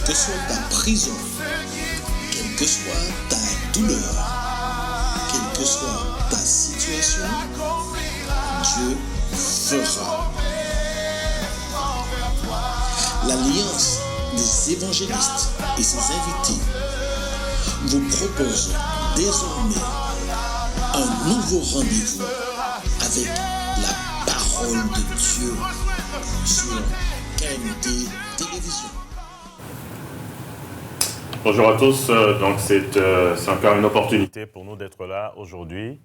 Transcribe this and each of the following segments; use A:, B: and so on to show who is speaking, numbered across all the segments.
A: quelle que soit ta prison, quelle que soit ta douleur, quelle que soit ta situation, Dieu fera. L'Alliance des évangélistes et ses invités vous propose désormais un nouveau rendez-vous avec la parole de Dieu sur KMT Télévision.
B: Bonjour à tous, donc c'est encore une opportunité pour nous d'être là aujourd'hui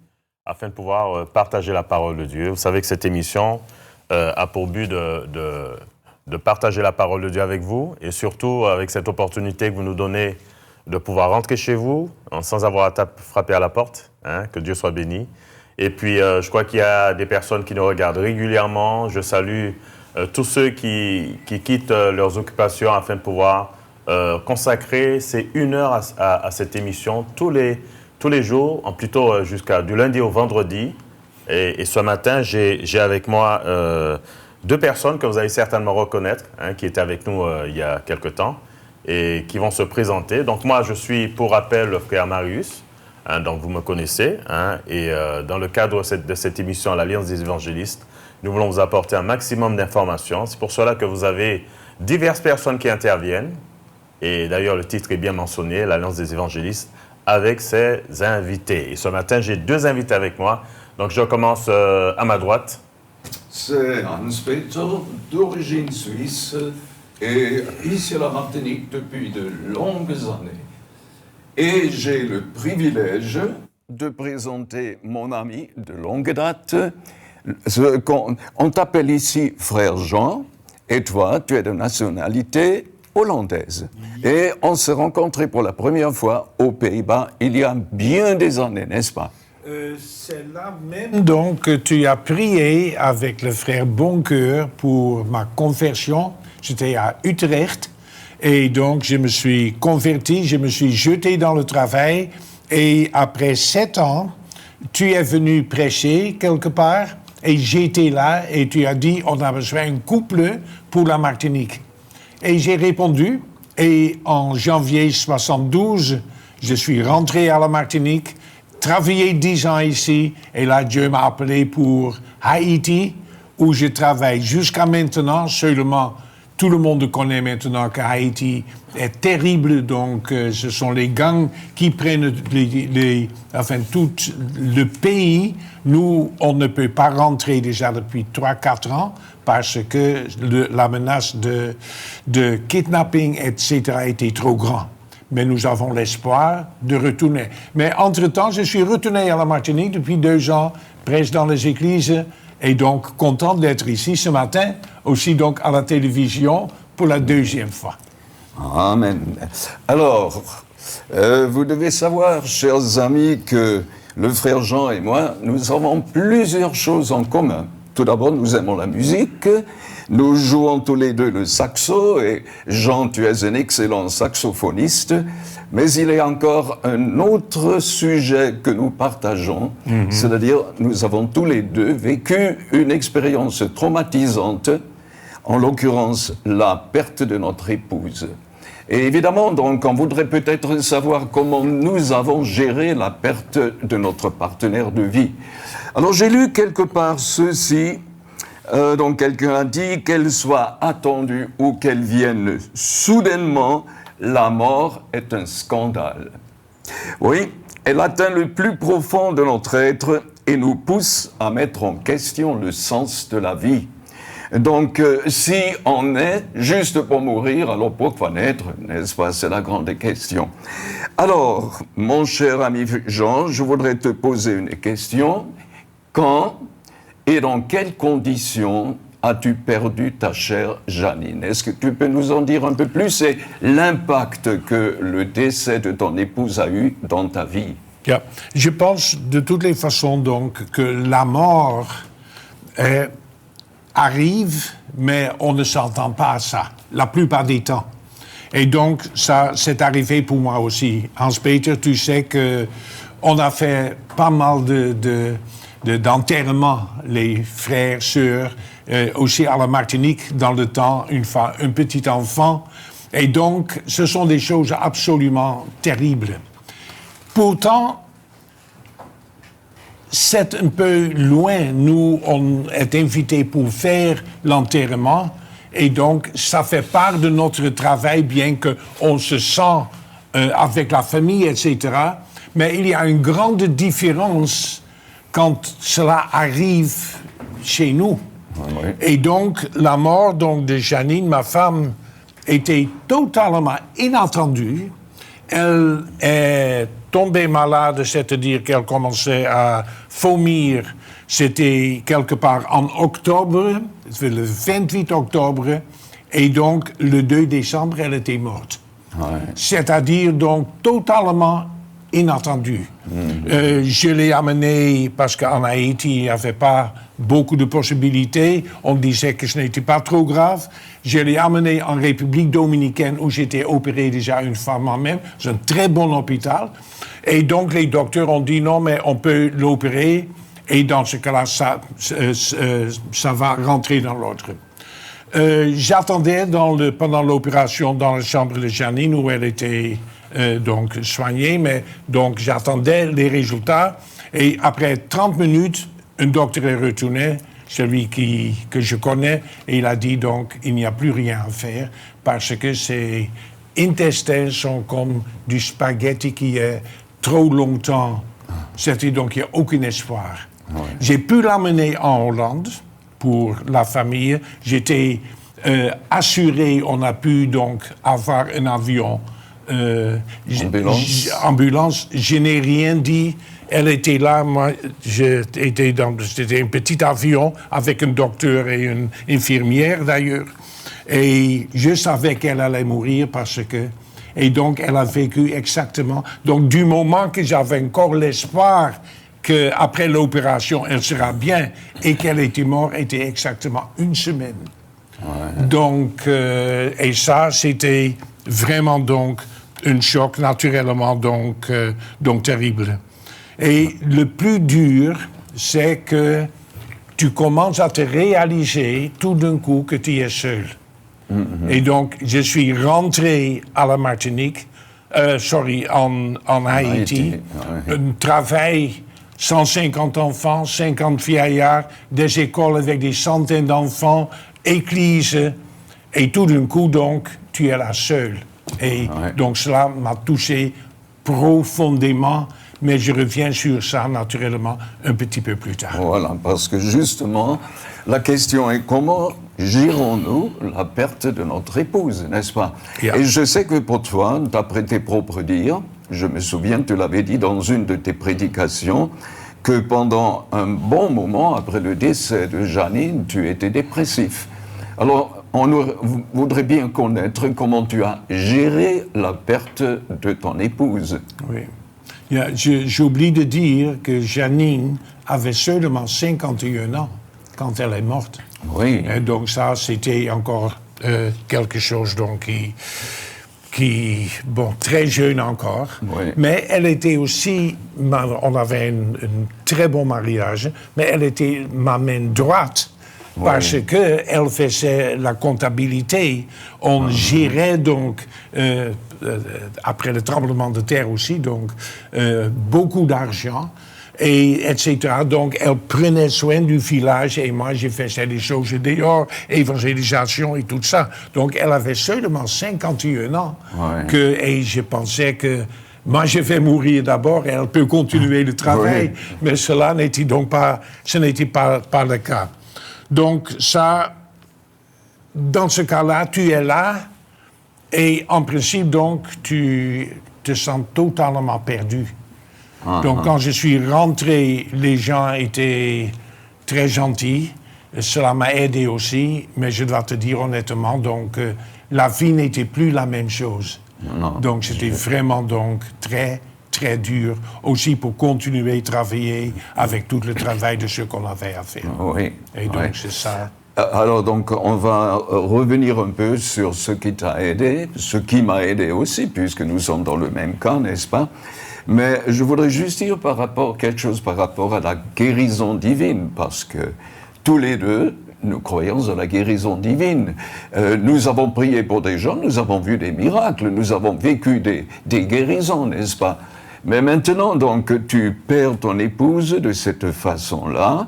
B: afin de pouvoir partager la parole de Dieu. Vous savez que cette émission a pour but de partager la parole de Dieu avec vous et surtout avec cette opportunité que vous nous donnez de pouvoir rentrer chez vous sans avoir à frapper à la porte, que Dieu soit béni. Et puis, je crois qu'il y a des personnes qui nous regardent régulièrement. Je salue tous ceux qui quittent leurs occupations afin de pouvoir consacrer ces 1 heure à cette émission tous les jours, plutôt jusqu'à du lundi au vendredi. Et ce matin, j'ai avec moi 2 personnes que vous allez certainement reconnaître, qui étaient avec nous il y a quelque temps et qui vont se présenter. Donc moi, je suis pour rappel le frère Marius, donc vous me connaissez. Et dans le cadre de cette émission, l'Alliance des évangélistes, nous voulons vous apporter un maximum d'informations. C'est pour cela que vous avez diverses personnes qui interviennent. Et d'ailleurs, le titre est bien mentionné, l'Alliance des évangélistes, avec ses invités. Et ce matin, j'ai 2 invités avec moi. Donc je commence à ma droite.
C: C'est Hans-Peter, d'origine suisse, et ici à la Martinique depuis de longues années. Et j'ai le privilège de présenter mon ami de longue date. On t'appelle ici frère Jean, et toi, tu es de nationalité hollandaise. Et on s'est rencontrés pour la première fois aux Pays-Bas il y a bien des années, n'est-ce pas?
D: C'est là même donc que tu as prié avec le frère Boncoeur pour ma conversion. J'étais à Utrecht et donc je me suis converti, je me suis jeté dans le travail et après 7 ans, tu es venu prêcher quelque part et j'étais là et tu as dit on a besoin d'un couple pour la Martinique. Et j'ai répondu et en janvier 72, je suis rentré à la Martinique, travaillé 10 ans ici, et là, Dieu m'a appelé pour Haïti, où je travaille jusqu'à maintenant. Seulement, tout le monde connaît maintenant que Haïti est terrible, donc ce sont les gangs qui prennent tout le pays. Nous, on ne peut pas rentrer déjà depuis 3-4 ans, parce que la menace de kidnapping, etc., était trop grande. Mais nous avons l'espoir de retourner. Mais entre-temps, je suis retourné à la Martinique depuis 2 ans, prêche dans les églises, et donc content d'être ici ce matin, aussi donc à la télévision pour la 2e fois.
C: Amen. Alors, vous devez savoir, chers amis, que le frère Jean et moi, nous avons plusieurs choses en commun. Tout d'abord, nous aimons la musique. Nous jouons tous les 2 le saxo, et Jean, tu es un excellent saxophoniste, mais il y a encore un autre sujet que nous partageons, c'est-à-dire nous avons tous les 2 vécu une expérience traumatisante, en l'occurrence la perte de notre épouse. Et évidemment, donc, on voudrait peut-être savoir comment nous avons géré la perte de notre partenaire de vie. Alors j'ai lu quelque part ceci. Donc quelqu'un a dit qu'elle soit attendue ou qu'elle vienne soudainement, la mort est un scandale. Oui, elle atteint le plus profond de notre être et nous pousse à mettre en question le sens de la vie. Donc si on est juste pour mourir, alors pourquoi naître, n'est-ce pas? C'est la grande question. Alors, mon cher ami Jean, je voudrais te poser une question. Quand et dans quelles conditions as-tu perdu ta chère Janine? Est-ce que tu peux nous en dire un peu plus et l'impact que le décès de ton épouse a eu dans ta vie?
D: Yeah. Je pense de toutes les façons donc que la mort arrive, mais on ne s'entend pas à ça, la plupart des temps. Et donc, ça, c'est arrivé pour moi aussi. Hans-Peter, tu sais qu'on a fait pas mal d'enterrements, les frères, sœurs, aussi à la Martinique, dans le temps, un petit enfant. Et donc, ce sont des choses absolument terribles. Pourtant, c'est un peu loin. Nous, on est invités pour faire l'enterrement. Et donc, ça fait part de notre travail, bien qu'on se sent avec la famille, etc. Mais il y a une grande différence quand cela arrive chez nous.
C: Oui.
D: Et donc, la mort donc, de Janine, ma femme, était totalement inattendue. Elle est tombée malade, c'est-à-dire qu'elle commençait à vomir. C'était quelque part en octobre, le 28 octobre, et donc le 2 décembre, elle était morte.
C: Ouais.
D: C'est-à-dire donc totalement inattendu. Je l'ai amené parce qu'en Haïti, il n'y avait pas beaucoup de possibilités. On disait que ce n'était pas trop grave. Je l'ai amené en République dominicaine où j'étais opéré déjà une fois moi-même. C'est un très bon hôpital. Et donc les docteurs ont dit non, mais on peut l'opérer. Et dans ce cas-là, ça va rentrer dans l'ordre. J'attendais pendant l'opération dans la chambre de Janine où elle était donc soignée, mais donc j'attendais les résultats. Et après 30 minutes, un docteur est retourné, celui que je connais, et il a dit donc il n'y a plus rien à faire parce que ses intestins sont comme du spaghetti qui est trop longtemps. C'était donc il n'y a aucun espoir. Ouais. J'ai pu l'amener en Hollande pour la famille. J'étais assuré, on a pu donc avoir un avion. Ambulance. Je n'ai rien dit. Elle était là, moi, c'était un petit avion avec un docteur et une infirmière d'ailleurs. Et je savais qu'elle allait mourir parce que... Et donc, elle a vécu exactement... Donc, du moment que j'avais encore l'espoir qu'après l'opération, elle sera bien et qu'elle était morte, était exactement une semaine. Ouais. Donc, et ça, c'était vraiment donc un choc naturellement donc terrible. Et le plus dur, c'est que tu commences à te réaliser tout d'un coup que tu es seul. Mm-hmm. Et donc, je suis rentré à la Martinique, en Haïti, ouais. Un travail, 150 enfants, 50 vieillards, des écoles avec des centaines d'enfants, églises, et tout d'un coup, donc, tu es là seul. Et donc, cela m'a touché profondément, mais je reviens sur ça, naturellement, un petit peu plus tard.
C: Voilà, parce que justement, la question est comment gérons-nous la perte de notre épouse, n'est-ce pas? Yeah. Et je sais que pour toi, d'après tes propres dires, je me souviens, tu l'avais dit dans une de tes prédications, que pendant un bon moment, après le décès de Janine, tu étais dépressif. Alors, on voudrait bien connaître comment tu as géré la perte de ton épouse.
D: Oui. J'oublie de dire que Janine avait seulement 51 ans quand elle est morte.
C: Oui.
D: Et donc ça, c'était encore quelque chose donc, qui très jeune encore.
C: Oui.
D: Mais elle était aussi, on avait un très bon mariage, mais elle était ma main droite. Oui. Parce qu'elle faisait la comptabilité. On gérait donc, après le tremblement de terre aussi, donc beaucoup d'argent, etc. Donc elle prenait soin du village et moi j'ai fait des choses dehors, évangélisation et tout ça. Donc elle avait seulement 51 ans. Oui. Et je pensais que moi je vais mourir d'abord et elle peut continuer le travail. Oui. Mais cela n'était donc pas le cas. Donc ça, dans ce cas-là, tu es là et en principe, donc, tu te sens totalement perdu. Donc quand je suis rentré, les gens étaient très gentils. Cela m'a aidé aussi, mais je dois te dire honnêtement, donc, la vie n'était plus la même chose. Non, donc c'était vraiment donc très dur, aussi pour continuer à travailler avec tout le travail de ce qu'on avait à faire.
C: Oui.
D: Et donc, c'est ça.
C: Alors, donc, on va revenir un peu sur ce qui t'a aidé, ce qui m'a aidé aussi, puisque nous sommes dans le même cas, n'est-ce pas? Mais je voudrais juste dire quelque chose par rapport à la guérison divine, parce que tous les deux, nous croyons à la guérison divine. Nous avons prié pour des gens, nous avons vu des miracles, nous avons vécu des guérisons, n'est-ce pas? Mais maintenant, donc, tu perds ton épouse de cette façon-là.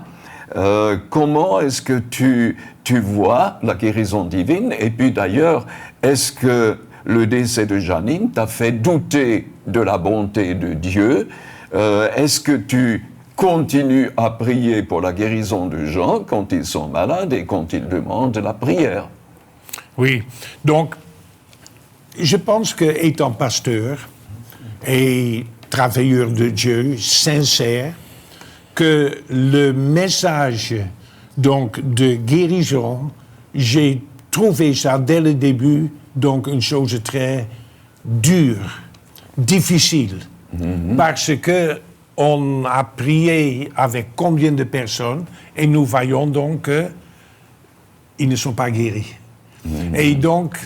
C: Comment est-ce que tu vois la guérison divine? Et puis d'ailleurs, est-ce que le décès de Janine t'a fait douter de la bonté de Dieu? Est-ce que tu continues à prier pour la guérison de gens quand ils sont malades et quand ils demandent la prière?
D: Oui, donc je pense qu'étant pasteur et travailleur de Dieu sincère, que le message donc de guérison, j'ai trouvé ça dès le début donc une chose très dure, difficile, parce que on a prié avec combien de personnes et nous voyons donc qu'ils ne sont pas guéris. Et donc,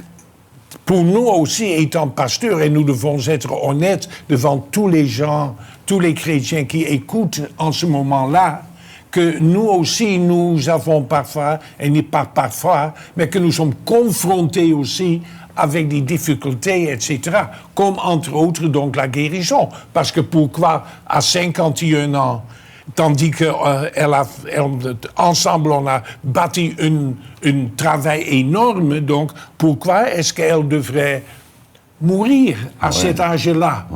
D: pour nous aussi, étant pasteurs, et nous devons être honnêtes devant tous les gens, tous les chrétiens qui écoutent en ce moment-là, que nous aussi, nous avons parfois, et pas parfois, mais que nous sommes confrontés aussi avec des difficultés, etc., comme entre autres donc la guérison. Parce que pourquoi à 51 ans, tandis que ensemble on a bâti un travail énorme, donc pourquoi est-ce qu'elle devrait mourir à cet âge-là?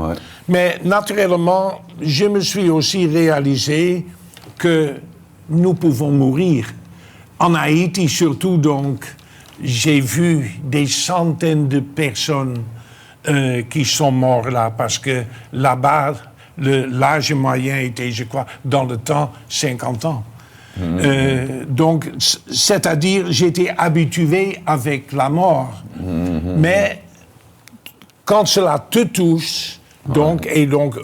D: Mais naturellement, je me suis aussi réalisé que nous pouvons mourir. En Haïti surtout, donc, j'ai vu des centaines de personnes qui sont mortes là, parce que là-bas, l'âge moyen était, je crois, dans le temps, 50 ans. Donc, c'est-à-dire, j'étais habitué avec la mort. Mais quand cela te touche, donc, et donc,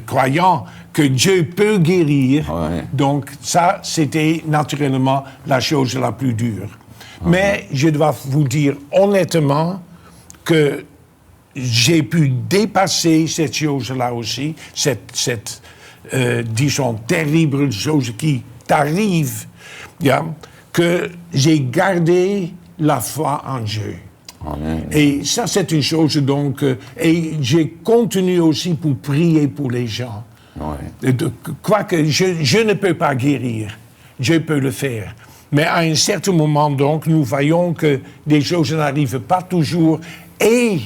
D: croyant que Dieu peut guérir, donc ça, c'était naturellement la chose la plus dure. Mais je dois vous dire honnêtement que j'ai pu dépasser cette chose-là aussi, cette disons, terrible chose qui t'arrive, que j'ai gardé la foi en Dieu.
C: Amen.
D: Et ça, c'est une chose, donc, et j'ai continué aussi pour prier pour les gens. Quoique je ne peux pas guérir, Dieu peut le faire. Mais à un certain moment, donc, nous voyons que des choses n'arrivent pas toujours. Et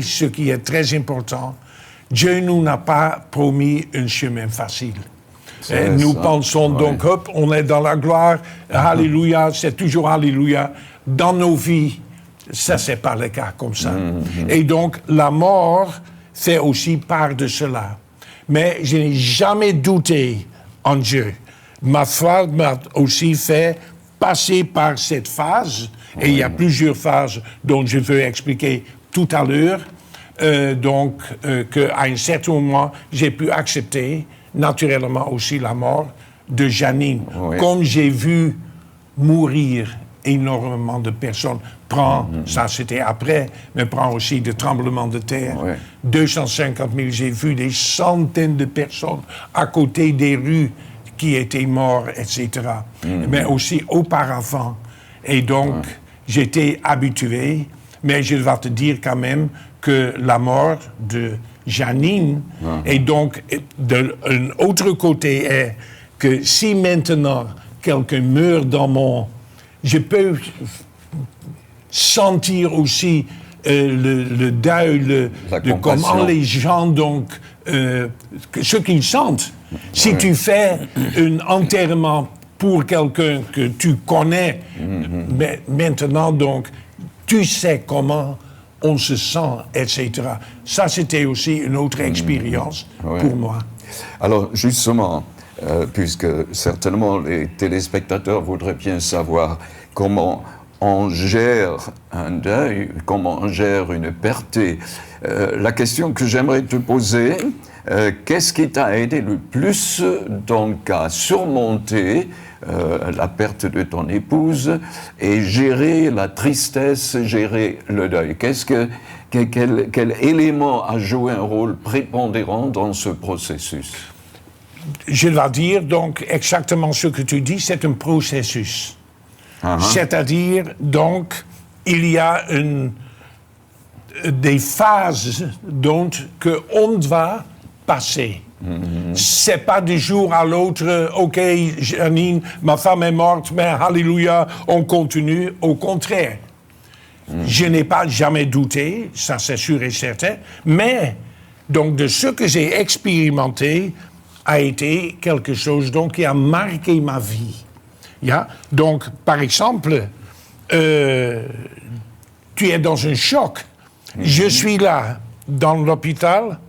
D: ce qui est très important, Dieu nous n'a pas promis un chemin facile. Nous pensons donc, hop, on est dans la gloire, alléluia, c'est toujours alléluia. Dans nos vies, ça, c'est pas le cas comme ça. Et donc, la mort fait aussi part de cela. Mais je n'ai jamais douté en Dieu. Ma foi m'a aussi fait passer par cette phase, et il y a plusieurs phases dont je veux expliquer tout à l'heure, qu'à un certain moment, j'ai pu accepter naturellement aussi la mort de Janine. Comme j'ai vu mourir énormément de personnes, ça c'était après, mais prend aussi des tremblements de terre. 250 000, j'ai vu des centaines de personnes à côté des rues qui étaient morts, etc. Mais aussi auparavant. Et donc, j'étais habitué, mais je dois te dire quand même que la mort de Janine, et donc, d'un autre côté, est que si maintenant quelqu'un meurt dans mon... Je peux sentir aussi le deuil, de comment les gens, donc, ce qu'ils sentent. Si tu fais un enterrement pour quelqu'un que tu connais, mais maintenant, donc, tu sais comment on se sent, etc. Ça, c'était aussi une autre expérience pour moi.
C: Alors, justement, puisque certainement les téléspectateurs voudraient bien savoir comment on gère un deuil, comment on gère une perte. La question que j'aimerais te poser, qu'est-ce qui t'a aidé le plus donc à surmonter la perte de ton épouse et gérer la tristesse, gérer le deuil? Quel élément a joué un rôle prépondérant dans ce processus?
D: je dois dire donc exactement ce que tu dis, c'est un processus. C'est-à-dire, donc, il y a des phases dont on doit passer. C'est pas du jour à l'autre, OK, Janine, ma femme est morte, mais alléluia, on continue. Au contraire, je n'ai pas jamais douté, ça c'est sûr et certain, mais donc de ce que j'ai expérimenté a été quelque chose donc, qui a marqué ma vie. Yeah? Donc, par exemple, tu es dans un choc. Je suis là, dans l'hôpital,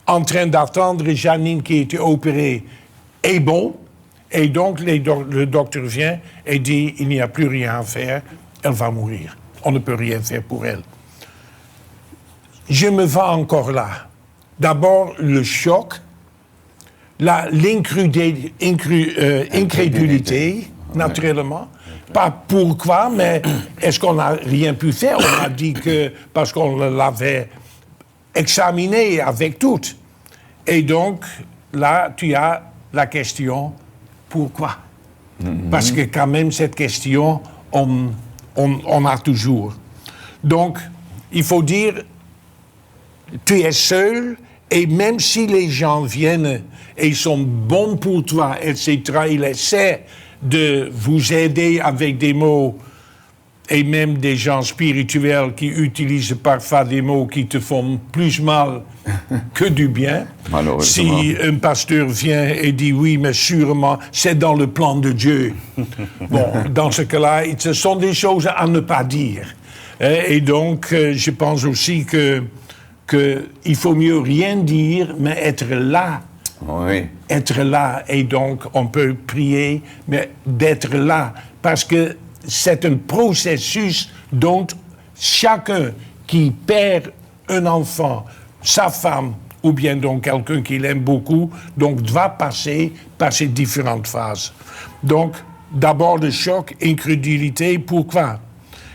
D: en train d'attendre Janine qui a été opérée est bon. Et donc, le docteur vient et dit, il n'y a plus rien à faire, elle va mourir. On ne peut rien faire pour elle. Je me vois encore là. D'abord, le choc, l'incrédulité, naturellement. Pas pourquoi, mais est-ce qu'on n'a rien pu faire? On a dit que parce qu'on l'avait examiné avec tout. Et donc, là, tu as la question, pourquoi? Parce que quand même, cette question, on a toujours. Donc, il faut dire, tu es seul, et même si les gens viennent et sont bons pour toi, etc., ils essaient de vous aider avec des mots, et même des gens spirituels qui utilisent parfois des mots qui te font plus mal que du bien. Si un pasteur vient et dit oui, mais sûrement, c'est dans le plan de Dieu. Bon, dans ce cas-là, ce sont des choses à ne pas dire. Et donc, je pense aussi que il faut mieux rien dire, mais être là.
C: Oui.
D: Être là, et donc on peut prier, mais d'être là, parce que c'est un processus dont chacun qui perd un enfant, sa femme, ou bien donc quelqu'un qu'il aime beaucoup, donc doit passer par ces différentes phases. Donc, d'abord le choc, incrédulité, pourquoi?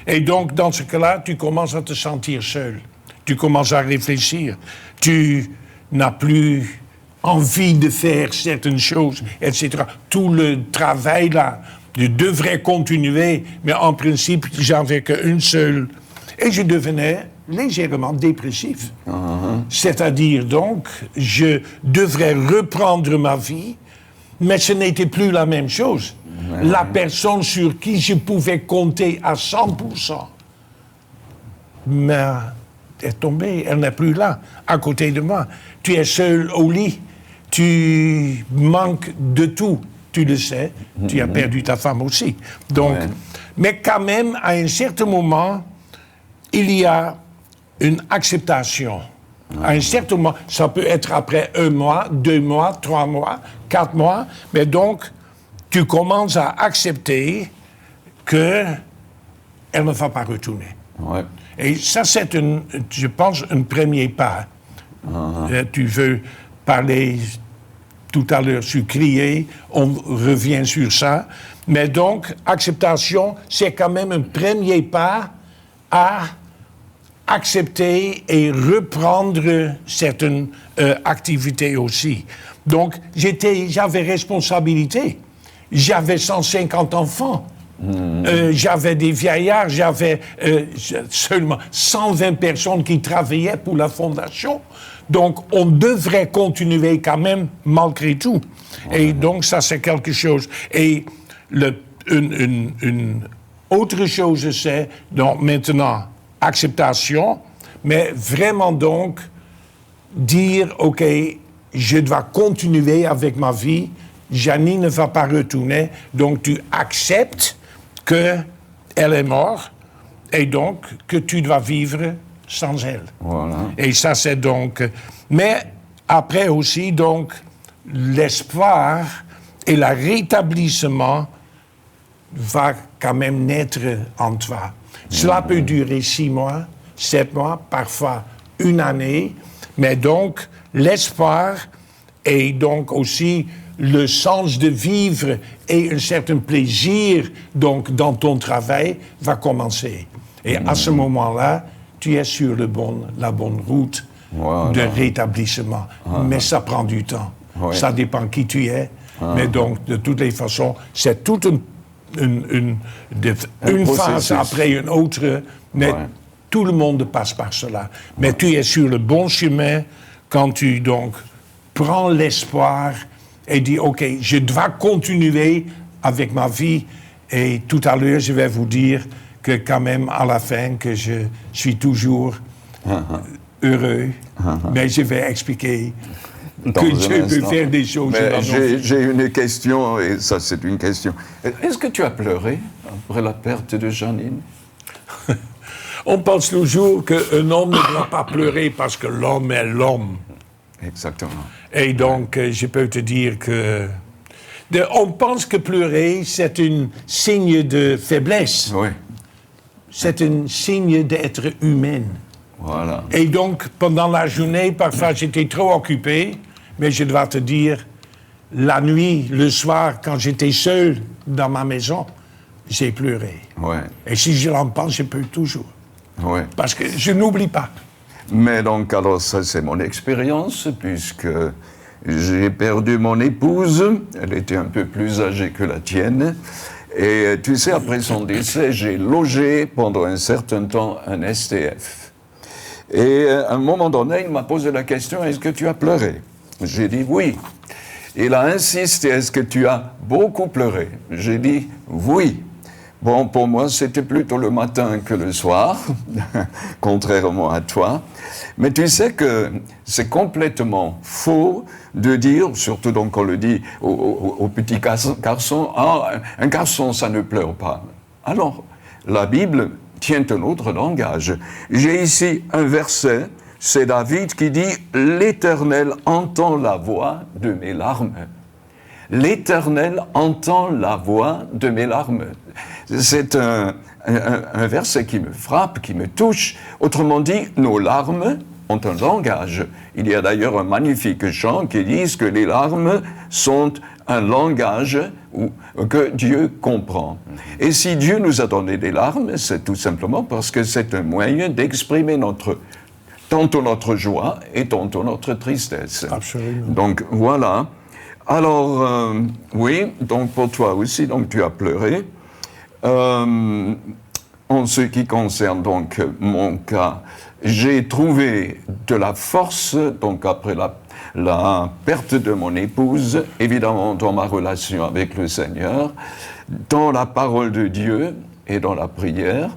D: Et donc, dans ce cas-là, tu commences à te sentir seul. Tu commences à réfléchir. Tu n'as plus envie de faire certaines choses, etc. Tout le travail là, je devrais continuer, mais en principe, j'avais qu'une seule. Et je devenais légèrement dépressif. C'est-à-dire donc, je devrais reprendre ma vie, mais ce n'était plus la même chose. La personne sur qui je pouvais compter à 100%, mais est tombée, elle n'est plus là, à côté de moi. Tu es seul au lit, tu manques de tout, tu le sais, tu as perdu ta femme aussi. Donc, mais quand même, à un certain moment, il y a une acceptation. À un certain moment, ça peut être après 1 mois, 2 mois, 3 mois, 4 mois, mais donc, tu commences à accepter qu'elle ne va pas retourner.
C: Ouais.
D: Et ça, c'est, je pense, un premier pas. Tu veux parler tout à l'heure sur crier, on revient sur ça. Mais donc, acceptation, c'est quand même un premier pas à accepter et reprendre certaines activités aussi. Donc, j'avais responsabilité. J'avais 150 enfants. J'avais des vieillards, j'avais seulement 120 personnes qui travaillaient pour la fondation. Donc, on devrait continuer quand même, malgré tout. Et donc, ça, c'est quelque chose. Et une autre chose, c'est, donc, maintenant, acceptation, mais vraiment, donc, dire, OK, je dois continuer avec ma vie, Janine ne va pas retourner, donc tu acceptes qu'elle est morte et donc que tu dois vivre sans elle.
C: Voilà.
D: Et ça, c'est donc... Mais après aussi, donc, l'espoir et le rétablissement va quand même naître en toi. Cela peut durer 6 mois, 7 mois, parfois 1 année, mais donc l'espoir et donc aussi le sens de vivre et un certain plaisir donc dans ton travail va commencer. Et à ce moment-là, tu es sur la bonne route de rétablissement. Mais ça prend du temps.
C: Oui.
D: Ça dépend qui tu es. Mais donc, de toutes les façons, c'est toute une phase après une autre. Mais tout le monde passe par cela. Mais tu es sur le bon chemin quand tu donc prends l'espoir et dis, OK, je dois continuer avec ma vie. Et tout à l'heure, je vais vous dire que quand même, à la fin, que je suis toujours heureux. Mais je vais expliquer que Dieu peut faire des choses.
C: J'ai une question, et ça c'est une question. Est-ce que tu as pleuré après la perte de Janine?
D: On pense toujours qu'un homme ne doit pas pleurer parce que l'homme est l'homme.
C: Exactement.
D: Et donc, je peux te dire que... on pense que pleurer, c'est un signe de faiblesse.
C: Oui.
D: C'est un signe d'être humain.
C: Voilà.
D: Et donc, pendant la journée, parfois, j'étais trop occupé, mais je dois te dire, la nuit, le soir, quand j'étais seul dans ma maison, j'ai pleuré.
C: Ouais.
D: Et si je l'en pense, je peux toujours.
C: Ouais.
D: Parce que je n'oublie pas.
C: Mais donc, alors ça c'est mon expérience, puisque j'ai perdu mon épouse, elle était un peu plus âgée que la tienne, et tu sais, après son décès, j'ai logé pendant un certain temps un STF. Et à un moment donné, il m'a posé la question, est-ce que tu as pleuré? J'ai dit oui. Il a insisté, est-ce que tu as beaucoup pleuré? J'ai dit oui. Bon, pour moi, c'était plutôt le matin que le soir, contrairement à toi. Mais tu sais que c'est complètement faux de dire, surtout donc on le dit aux petits garçons, ah, un garçon, ça ne pleure pas. Alors, la Bible tient un autre langage. J'ai ici un verset, c'est David qui dit « L'Éternel entend la voix de mes larmes ». L'Éternel entend la voix de mes larmes. C'est un verset qui me frappe, qui me touche. Autrement dit, nos larmes ont un langage. Il y a d'ailleurs un magnifique chant qui dit que les larmes sont un langage que Dieu comprend. Et si Dieu nous a donné des larmes, c'est tout simplement parce que c'est un moyen d'exprimer tantôt notre joie et tantôt notre tristesse.
D: Absolument.
C: Donc voilà. Alors, oui, donc pour toi aussi, donc tu as pleuré. En ce qui concerne donc mon cas, j'ai trouvé de la force, donc après la perte de mon épouse, évidemment dans ma relation avec le Seigneur, dans la parole de Dieu et dans la prière.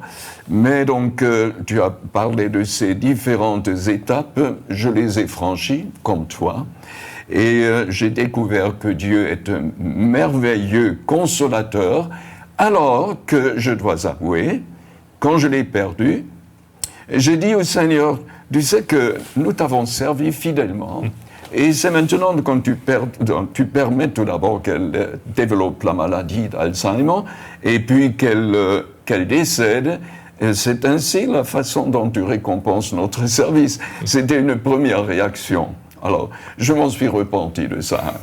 C: Mais donc, tu as parlé de ces différentes étapes, je les ai franchies, comme toi. Et j'ai découvert que Dieu est un merveilleux consolateur, alors que, je dois avouer, quand je l'ai perdu, j'ai dit au Seigneur, tu sais que nous t'avons servi fidèlement, et c'est maintenant quand tu permets tout d'abord qu'elle développe la maladie d'Alzheimer, et puis qu'elle décède. C'est ainsi la façon dont tu récompenses notre service. C'était une première réaction. Alors, je m'en suis repenti de ça.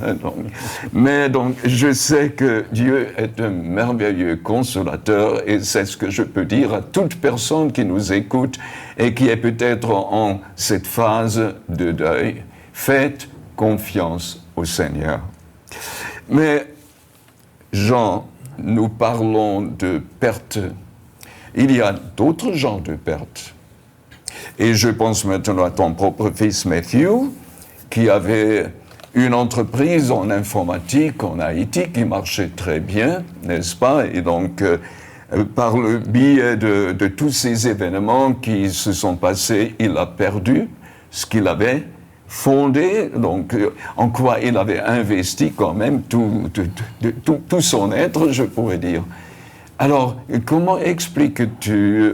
C: Mais donc, je sais que Dieu est un merveilleux consolateur et c'est ce que je peux dire à toute personne qui nous écoute et qui est peut-être en cette phase de deuil. Faites confiance au Seigneur. Mais, Jean, nous parlons de perte. Il y a d'autres genres de pertes. Et je pense maintenant à ton propre fils Matthew, qui avait une entreprise en informatique en Haïti qui marchait très bien, n'est-ce pas? Et donc, par le biais de tous ces événements qui se sont passés, il a perdu ce qu'il avait fondé, donc en quoi il avait investi quand même tout son être, je pourrais dire. Alors, comment expliques-tu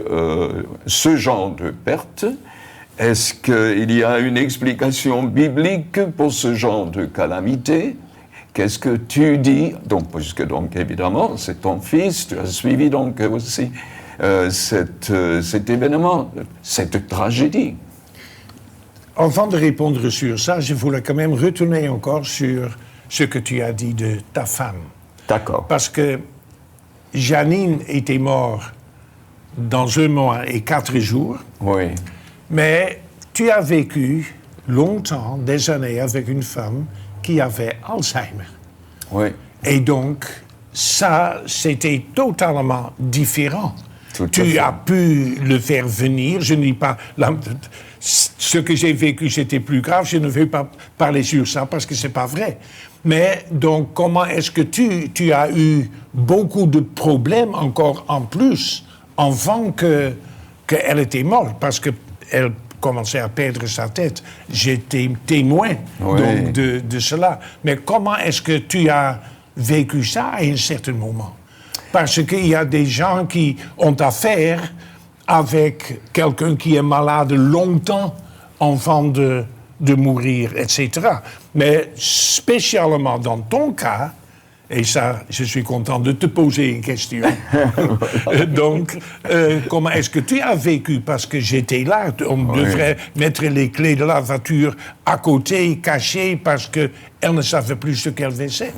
C: ce genre de perte? Est-ce qu'il y a une explication biblique pour ce genre de calamité? Qu'est-ce que tu dis? Donc, puisque donc évidemment, c'est ton fils, tu as suivi donc aussi cet événement, cette tragédie.
D: Avant de répondre sur ça, je voulais quand même retourner encore sur ce que tu as dit de ta femme.
C: D'accord.
D: Parce que Janine était morte dans 1 mois et 4 jours.
C: Oui.
D: Mais tu as vécu longtemps, des années, avec une femme qui avait Alzheimer.
C: Oui.
D: Et donc, ça, c'était totalement différent. Tu as pu le faire venir, je ne dis pas... ce que j'ai vécu, c'était plus grave, je ne veux pas parler sur ça parce que c'est pas vrai. Mais donc, comment est-ce que tu as eu beaucoup de problèmes encore en plus avant qu'elle était morte? Parce qu'elle commençait à perdre sa tête. J'étais témoin donc, de cela. Mais comment est-ce que tu as vécu ça à un certain moment? Parce qu'il y a des gens qui ont affaire avec quelqu'un qui est malade longtemps avant de mourir, etc. Mais spécialement dans ton cas, et ça, je suis content de te poser une question. Donc, comment est-ce que tu as vécu? Parce que j'étais là, on devrait mettre les clés de la voiture à côté, cachées, parce qu'elle ne savait plus ce qu'elle faisait.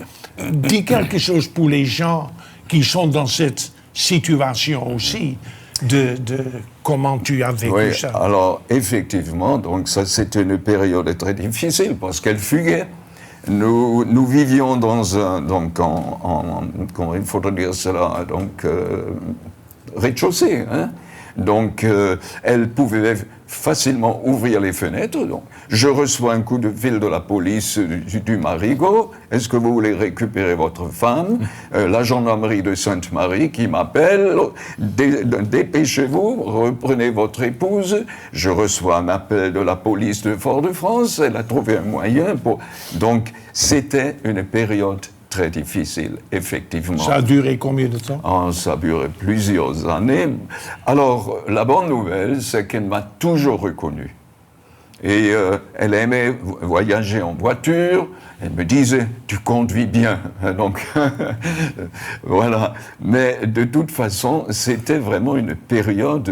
D: Dis quelque chose pour les gens qui sont dans cette situation aussi, de comment tu as vécu ça.
C: Alors, effectivement, donc ça, c'était une période très difficile, parce qu'elle fuguait. Nous vivions dans un, donc comment il faudrait dire cela, donc rez-de-chaussée, hein. Donc, elle pouvait facilement ouvrir les fenêtres. Donc, je reçois un coup de fil de la police du Marigot. Est-ce que vous voulez récupérer votre femme? La gendarmerie de Sainte-Marie qui m'appelle. Dépêchez-vous, reprenez votre épouse. Je reçois un appel de la police de Fort-de-France. Elle a trouvé un moyen pour... Donc, c'était une période très difficile, effectivement.
D: Ça a duré combien de temps?
C: Ça a duré plusieurs années. Alors, la bonne nouvelle, c'est qu'elle m'a toujours reconnu. Et elle aimait voyager en voiture. Elle me disait, tu conduis bien. Donc, voilà. Mais de toute façon, c'était vraiment une période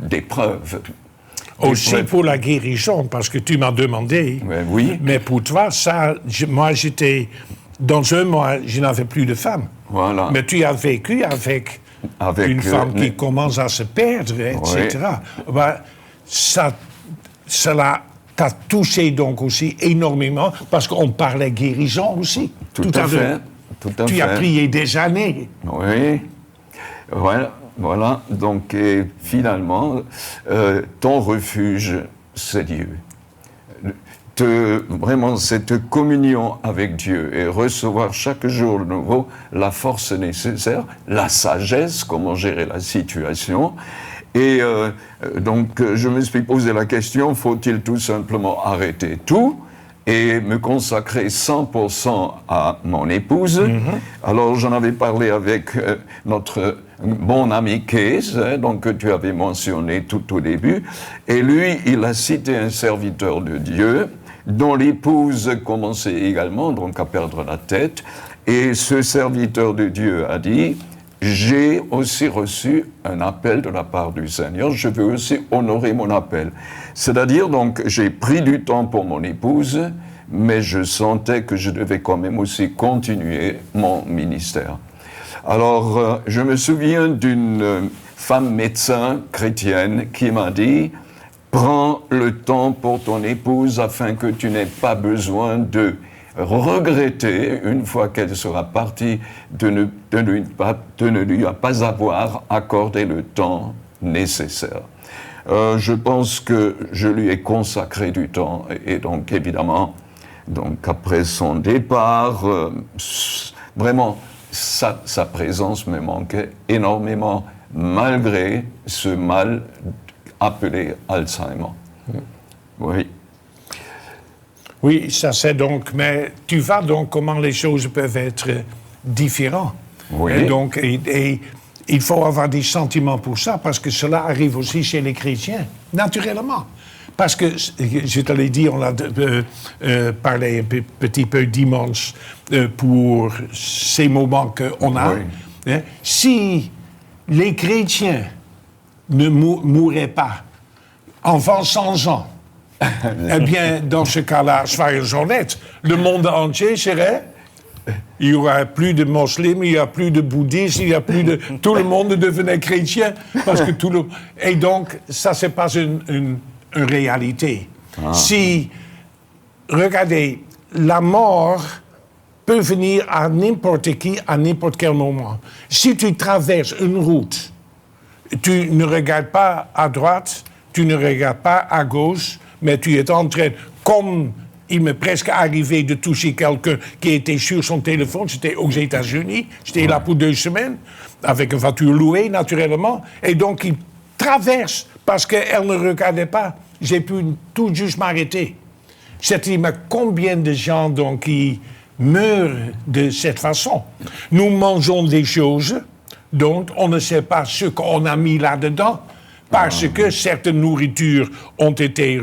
C: d'épreuve.
D: Aussi pour la guérison, parce que tu m'as demandé.
C: Oui.
D: Mais pour toi, ça, moi, j'étais... Dans un mois, je n'avais plus de femme.
C: Voilà.
D: Mais tu as vécu avec une femme qui commence à se perdre, etc. Oui. Ben, cela t'a touché donc aussi énormément, parce qu'on parlait guérison aussi.
C: Tout à fait.
D: Tu as prié des années.
C: Oui. Voilà. Donc, finalement, ton refuge, c'est Dieu. Vraiment cette communion avec Dieu et recevoir chaque jour de nouveau la force nécessaire, la sagesse, comment gérer la situation. Et donc, je me suis posé la question, faut-il tout simplement arrêter tout et me consacrer 100% à mon épouse? Alors, j'en avais parlé avec notre bon ami Kees, donc que tu avais mentionné tout au début, et lui, il a cité un serviteur de Dieu, dont l'épouse commençait également donc à perdre la tête, et ce serviteur de Dieu a dit, j'ai aussi reçu un appel de la part du Seigneur, je veux aussi honorer mon appel. C'est-à-dire donc, j'ai pris du temps pour mon épouse, mais je sentais que je devais quand même aussi continuer mon ministère. Alors, je me souviens d'une femme médecin chrétienne qui m'a dit, prends le temps pour ton épouse afin que tu n'aies pas besoin de regretter, une fois qu'elle sera partie, de ne lui pas avoir accordé le temps nécessaire. Je pense que je lui ai consacré du temps et donc évidemment, donc après son départ, vraiment sa présence me manquait énormément malgré ce mal appelé Alzheimer. Oui.
D: Oui, ça c'est donc, mais tu vois donc comment les choses peuvent être différentes.
C: Oui.
D: Et donc, et il faut avoir des sentiments pour ça, parce que cela arrive aussi chez les chrétiens, naturellement. Parce que, je te l'ai dit, on a parlé un petit peu dimanche pour ces moments qu'on a. Oui. Si les chrétiens ne mourraient pas avant 100 ans, eh bien, dans ce cas-là, soyons honnêtes, le monde entier serait... Il n'y aura plus de musulmans, il n'y a plus de bouddhistes, il n'y a plus de... Tout le monde devenait chrétien, parce que tout le... Et donc, ça, c'est pas une réalité. Si, regardez, la mort peut venir à n'importe qui, à n'importe quel moment. Si tu traverses une route, tu ne regardes pas à droite, tu ne regardes pas à gauche, mais tu es en train, comme il m'est presque arrivé de toucher quelqu'un qui était sur son téléphone, c'était aux États-Unis, j'étais là pour 2 semaines, avec une voiture louée, naturellement, et donc il traverse parce qu'elle ne regardait pas. J'ai pu tout juste m'arrêter. C'est-à-dire, mais combien de gens donc qui meurent de cette façon? Nous mangeons des choses dont on ne sait pas ce qu'on a mis là-dedans, parce que certaines nourritures ont été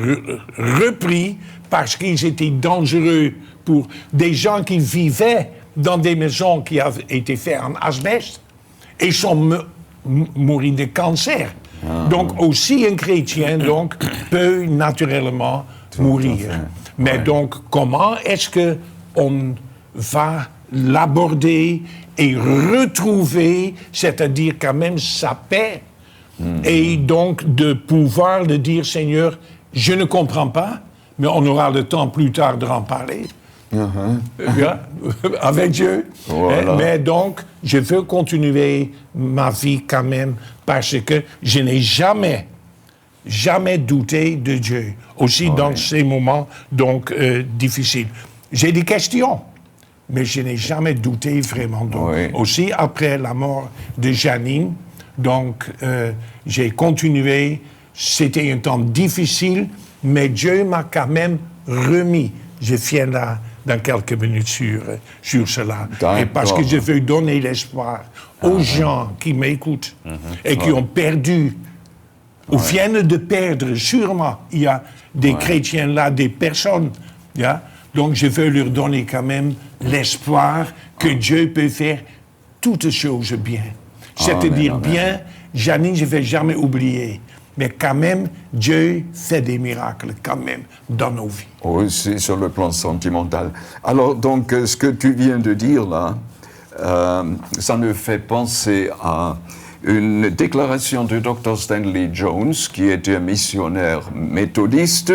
D: reprises, parce qu'ils étaient dangereux pour des gens qui vivaient dans des maisons qui avaient été faites en asbeste et sont morts de cancer. Donc aussi un chrétien donc, peut naturellement mourir. Mais donc comment est-ce qu'on va l'aborder et retrouver, c'est-à-dire quand même sa paix, et donc de pouvoir le dire, Seigneur, je ne comprends pas, mais on aura le temps plus tard d'en parler. Avec Dieu.
C: Voilà.
D: Mais donc, je veux continuer ma vie quand même parce que je n'ai jamais douté de Dieu. Aussi dans ces moments donc difficiles. J'ai des questions, mais je n'ai jamais douté vraiment. Donc, aussi après la mort de Janine, donc j'ai continué. C'était un temps difficile, mais Dieu m'a quand même remis. Je viens là dans quelques minutes sur cela. Et parce que je veux donner l'espoir aux gens qui m'écoutent et qui ont perdu ou viennent de perdre. Sûrement, il y a des chrétiens là, des personnes. Donc, je veux leur donner quand même l'espoir que Dieu peut faire toutes choses bien. C'est-à-dire bien, Janine, je ne vais jamais oublier. Mais quand même, Dieu fait des miracles, quand même, dans nos vies.
C: Aussi sur le plan sentimental. Alors, donc, ce que tu viens de dire là, ça me fait penser à une déclaration du Dr. Stanley Jones, qui était un missionnaire méthodiste,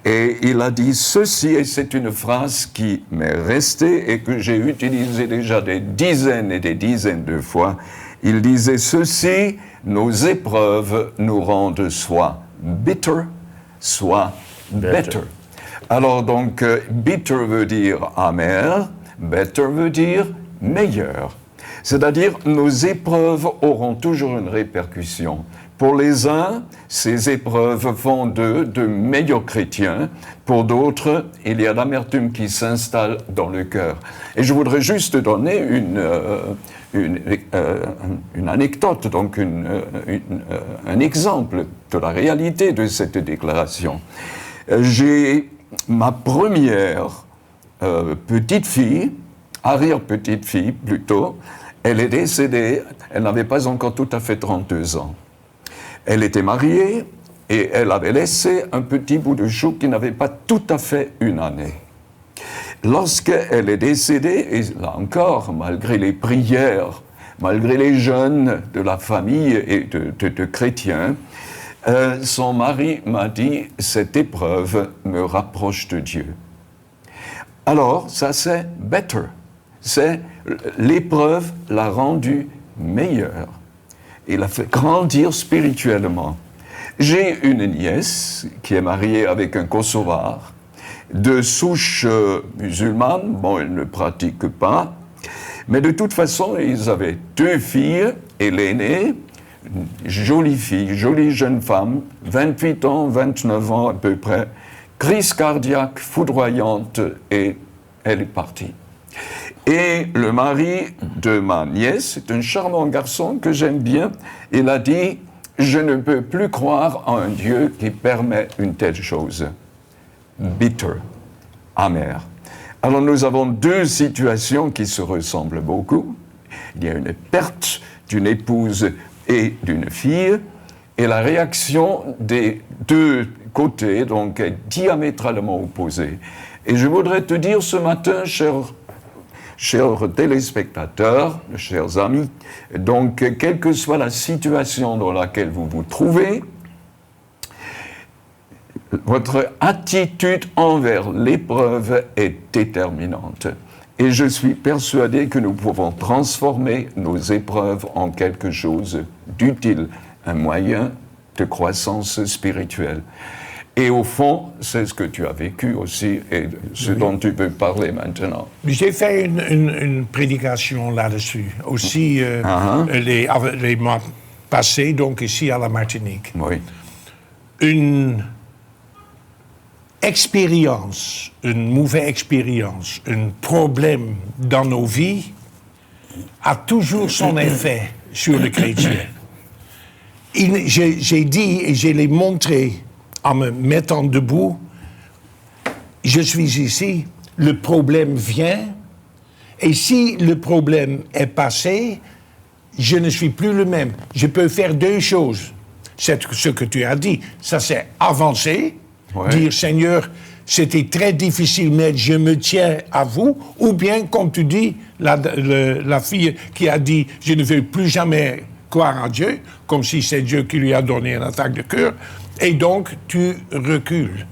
C: et il a dit ceci, et c'est une phrase qui m'est restée et que j'ai utilisée déjà des dizaines et des dizaines de fois. Il disait ceci: nos épreuves nous rendent soit bitter, soit better. Alors donc, bitter veut dire amer, better veut dire meilleur. C'est-à-dire, nos épreuves auront toujours une répercussion. Pour les uns, ces épreuves font d'eux de meilleurs chrétiens. Pour d'autres, il y a l'amertume qui s'installe dans le cœur. Et je voudrais juste donner une anecdote, donc un exemple de la réalité de cette déclaration. J'ai ma première petite fille, arrière-petite-fille plutôt, elle est décédée, elle n'avait pas encore tout à fait 32 ans. Elle était mariée et elle avait laissé un petit bout de chou qui n'avait pas tout à fait une année. Lorsqu'elle est décédée, et là encore, malgré les prières, malgré les jeûnes de la famille et de chrétiens, son mari m'a dit « cette épreuve me rapproche de Dieu ». Alors, ça c'est « better ». C'est l'épreuve l'a rendu meilleur. Il a fait grandir spirituellement. J'ai une nièce qui est mariée avec un Kosovar, de souche musulmane. Bon, elle ne pratique pas. Mais de toute façon, ils avaient 2 filles, et l'aînée, une jolie fille, jolie jeune femme, 28 ans, 29 ans à peu près, crise cardiaque foudroyante, et elle est partie. Et le mari de ma nièce, c'est un charmant garçon que j'aime bien, il a dit « Je ne peux plus croire en un Dieu qui permet une telle chose. » Bitter, amer. Alors nous avons 2 situations qui se ressemblent beaucoup. Il y a une perte d'une épouse et d'une fille, et la réaction des 2 côtés donc est diamétralement opposée. Et je voudrais te dire ce matin, chers téléspectateurs, chers amis, donc quelle que soit la situation dans laquelle vous vous trouvez, votre attitude envers l'épreuve est déterminante. Et je suis persuadé que nous pouvons transformer nos épreuves en quelque chose d'utile, un moyen de croissance spirituelle. Et au fond, c'est ce que tu as vécu aussi et ce dont tu peux parler maintenant.
D: J'ai fait une prédication là-dessus, aussi les mois passés, donc ici à la Martinique.
C: Oui.
D: Une expérience, une mauvaise expérience, un problème dans nos vies a toujours son effet sur le chrétien. J'ai dit et je l'ai montré en me mettant debout, je suis ici, le problème vient, et si le problème est passé, je ne suis plus le même. Je peux faire deux choses. C'est ce que tu as dit. Ça, c'est avancer, dire, Seigneur, c'était très difficile, mais je me tiens à vous. Ou bien, comme tu dis, la fille qui a dit, je ne veux plus jamais croire en Dieu, comme si c'est Dieu qui lui a donné une attaque de cœur. Et donc, tu recules.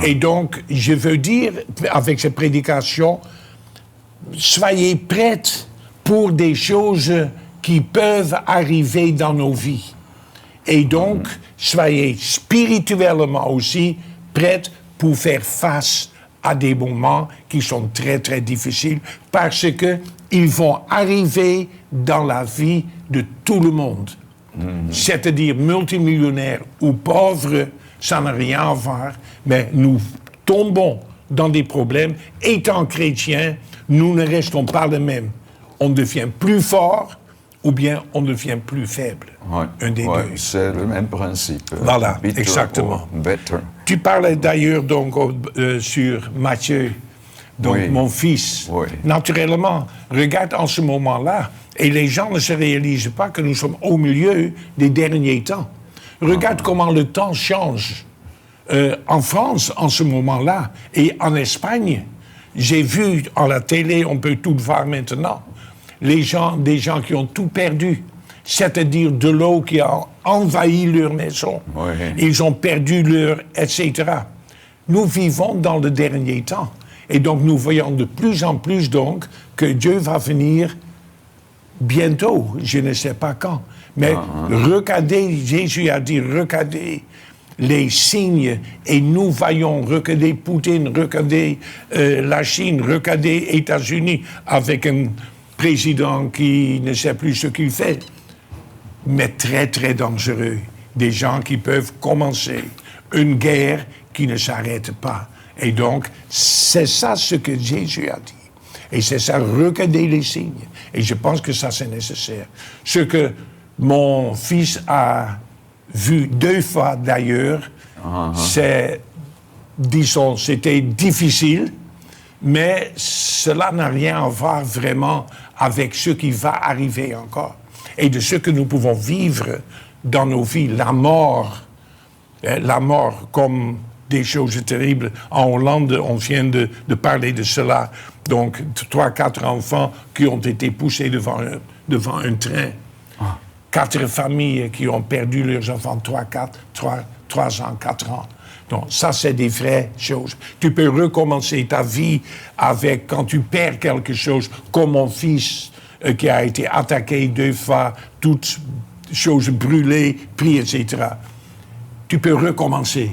D: Et donc, je veux dire, avec cette prédication, soyez prêtes pour des choses qui peuvent arriver dans nos vies. Et donc, soyez spirituellement aussi prêtes pour faire face à des moments qui sont très, très difficiles parce qu'ils vont arriver dans la vie de tout le monde. C'est-à-dire multimillionnaires ou pauvres, ça n'a rien à voir, mais nous tombons dans des problèmes. Étant chrétiens, nous ne restons pas les mêmes. On devient plus fort ou bien on devient plus faible. Un des deux.
C: C'est le même principe.
D: Voilà, exactement. Tu parlais d'ailleurs donc sur Matthieu, donc mon fils. Naturellement, regarde en ce moment-là, et les gens ne se réalisent pas que nous sommes au milieu des derniers temps. Regarde comment le temps change. En France, en ce moment-là, et en Espagne, j'ai vu à la télé, on peut tout voir maintenant, des gens qui ont tout perdu, c'est-à-dire de l'eau qui a envahi leur maison. Ils ont perdu leur, etc. Nous vivons dans le dernier temps. Et donc, nous voyons de plus en plus, donc, que Dieu va venir bientôt, je ne sais pas quand. Mais regardez, Jésus a dit, regardez les signes, et nous voyons, regardez Poutine, regardez la Chine, regardez les États-Unis, avec un président qui ne sait plus ce qu'il fait, mais très, très dangereux. Des gens qui peuvent commencer une guerre qui ne s'arrête pas. Et donc, c'est ça ce que Jésus a dit. Et c'est ça, regardez les signes. Et je pense que ça, c'est nécessaire. Ce que mon fils a vu 2 fois d'ailleurs, c'est, disons, c'était difficile, mais cela n'a rien à voir vraiment avec ce qui va arriver encore. Et de ce que nous pouvons vivre dans nos vies, la mort comme des choses terribles. En Hollande, on vient de parler de cela. Donc, 3-4 enfants qui ont été poussés devant un train. 4 familles qui ont perdu leurs enfants, 3 ans, 4 ans. Donc, ça, c'est des vraies choses. Tu peux recommencer ta vie avec, quand tu perds quelque chose, comme mon fils qui a été attaqué 2 fois, toutes choses brûlées, pris, etc. Tu peux recommencer.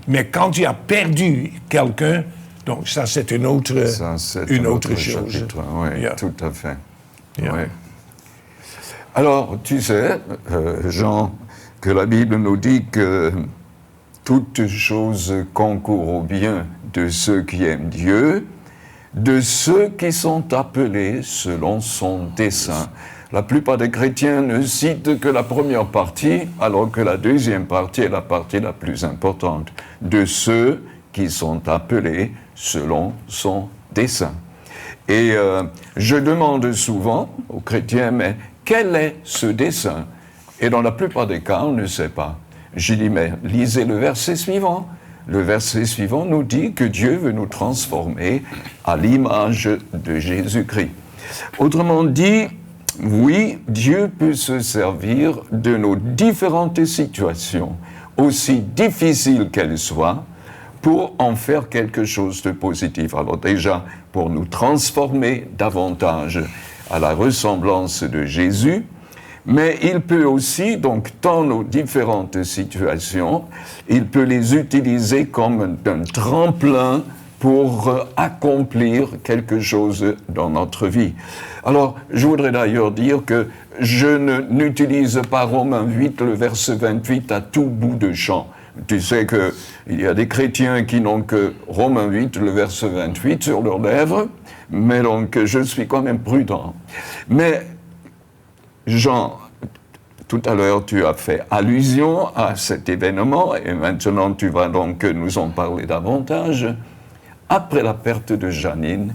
D: Mais quand tu as perdu quelqu'un, donc ça, c'est une autre chose.
C: Chapitre, oui, tout à fait. Oui. Alors, tu sais, Jean, que la Bible nous dit que toutes choses concourent au bien de ceux qui aiment Dieu, de ceux qui sont appelés selon son dessein. La plupart des chrétiens ne citent que la première partie, alors que la deuxième partie est la partie la plus importante. De ceux qui sont appelés selon son dessein. Et je demande souvent aux chrétiens, mais quel est ce dessein? Et dans la plupart des cas, on ne sait pas. Je dis, mais lisez le verset suivant. Le verset suivant nous dit que Dieu veut nous transformer à l'image de Jésus-Christ. Autrement dit, oui, Dieu peut se servir de nos différentes situations aussi difficile qu'elle soit, pour en faire quelque chose de positif. Alors déjà, pour nous transformer davantage à la ressemblance de Jésus, mais il peut aussi, donc, dans nos différentes situations, il peut les utiliser comme un tremplin pour accomplir quelque chose dans notre vie. Alors, je voudrais d'ailleurs dire que je n'utilise pas Romains 8, le verset 28, à tout bout de champ. Tu sais qu'il y a des chrétiens qui n'ont que Romains 8, le verset 28 sur leurs lèvres, mais donc je suis quand même prudent. Mais Jean, tout à l'heure tu as fait allusion à cet événement, et maintenant tu vas donc nous en parler davantage. Après la perte de Janine,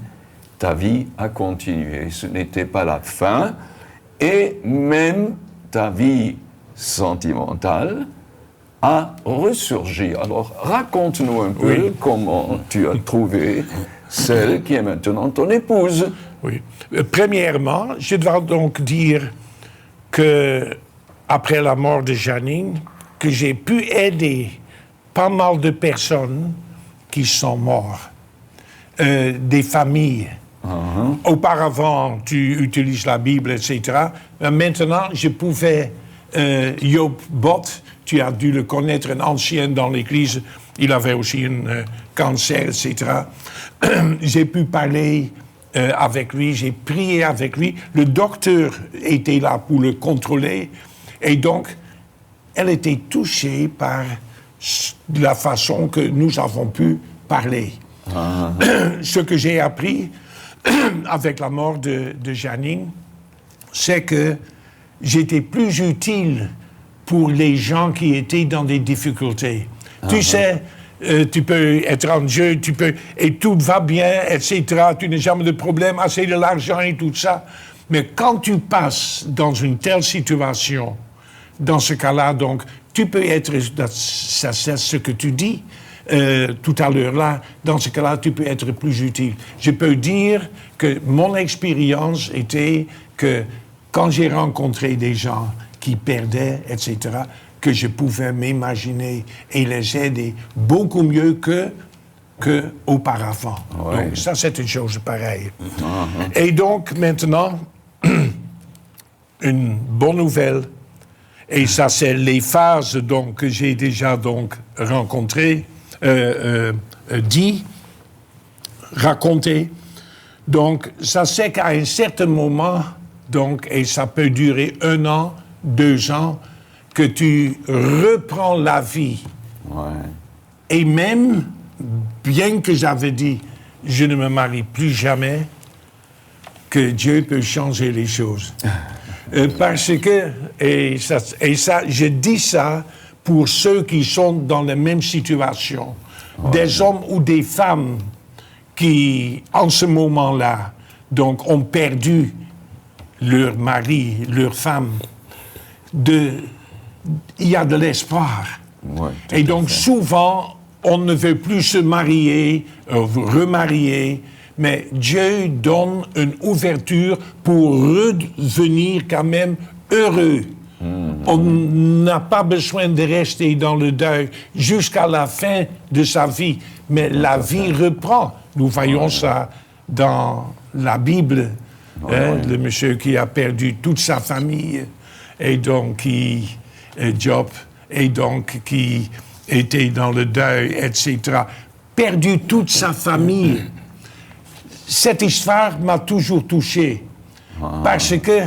C: ta vie a continué. Ce n'était pas la fin, et même ta vie sentimentale a ressurgi. Alors, raconte-nous un peu comment tu as trouvé celle qui est maintenant ton épouse.
D: Oui. Premièrement, je dois donc dire que, après la mort de Janine, que j'ai pu aider pas mal de personnes qui sont mortes, des familles. Auparavant, tu utilises la Bible, etc. Mais maintenant, je pouvais... Job Bott, tu as dû le connaître, un ancien dans l'Église, il avait aussi un cancer, etc. J'ai pu parler avec lui, j'ai prié avec lui. Le docteur était là pour le contrôler. Et donc, elle était touchée par la façon que nous avons pu parler. Ce que j'ai appris avec la mort de Janine, c'est que j'étais plus utile pour les gens qui étaient dans des difficultés. Tu sais, tu peux être en Dieu, et tout va bien, etc. Tu n'as jamais de problème, assez de l'argent et tout ça. Mais quand tu passes dans une telle situation, dans ce cas-là, donc, tu peux être, ça c'est ce que tu dis tout à l'heure là, dans ce cas-là, tu peux être plus utile. Je peux dire que mon expérience était que quand j'ai rencontré des gens qui perdaient, etc., que je pouvais m'imaginer et les aider beaucoup mieux qu'auparavant.
C: Ouais.
D: Donc, ça, c'est une chose pareille. Et donc, maintenant, une bonne nouvelle, et ça, c'est les phases donc, que j'ai déjà donc, rencontrées, racontées. Donc, ça, c'est qu'à un certain moment, donc, et ça peut durer 1 an, 2 ans, que tu reprends la vie.
C: Ouais.
D: Et même, bien que j'avais dit, je ne me marie plus jamais, que Dieu peut changer les choses. Parce que, et ça, je dis ça pour ceux qui sont dans la même situation. Ouais. Des hommes ou des femmes qui, en ce moment-là, donc, ont perdu leur mari, leur femme, il y a de l'espoir.
C: Ouais,
D: et donc, souvent, on ne veut plus se marier, remarier, mais Dieu donne une ouverture pour redevenir quand même heureux. On n'a pas besoin de rester dans le deuil jusqu'à la fin de sa vie, mais la vie reprend. Nous voyons ça dans la Bible. Le monsieur qui a perdu toute sa famille, et donc Job, et donc qui était dans le deuil, etc., perdu toute sa famille. Cette histoire m'a toujours touché, parce que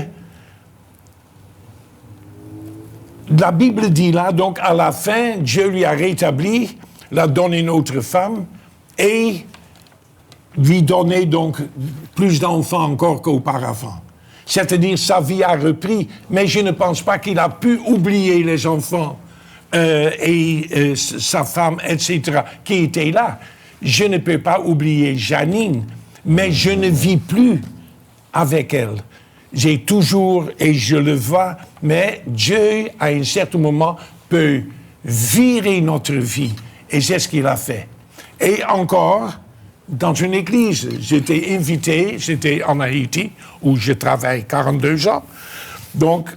D: la Bible dit là, donc à la fin, Dieu lui a rétabli, l'a donné une autre femme, et lui donner donc plus d'enfants encore qu'auparavant. C'est-à-dire sa vie a repris, mais je ne pense pas qu'il a pu oublier les enfants et sa femme, etc., qui étaient là. Je ne peux pas oublier Janine, mais je ne vis plus avec elle. J'ai toujours, et je le vois, mais Dieu, à un certain moment, peut virer notre vie. Et c'est ce qu'il a fait. Et encore, dans une église, j'étais invité, j'étais en Haïti, où je travaille 42 ans. Donc,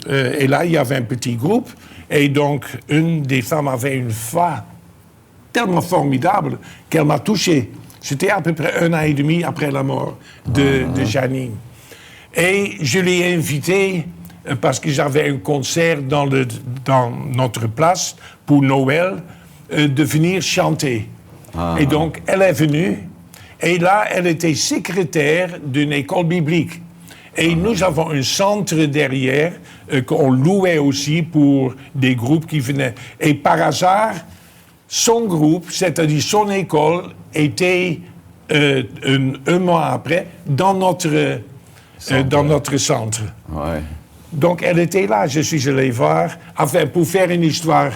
D: et là, il y avait un petit groupe. Et donc, une des femmes avait une foi tellement formidable qu'elle m'a touché. C'était à peu près 1 an et demi après la mort de Janine. Et je l'ai invitée, parce que j'avais un concert dans notre place pour Noël, de venir chanter. Et donc, elle est venue. Et là, elle était secrétaire d'une école biblique. Et nous avons un centre derrière qu'on louait aussi pour des groupes qui venaient. Et par hasard, son groupe, c'est-à-dire son école, était un mois après dans notre centre.
C: Ouais.
D: Donc, elle était là, je suis allé voir. Enfin, pour faire une histoire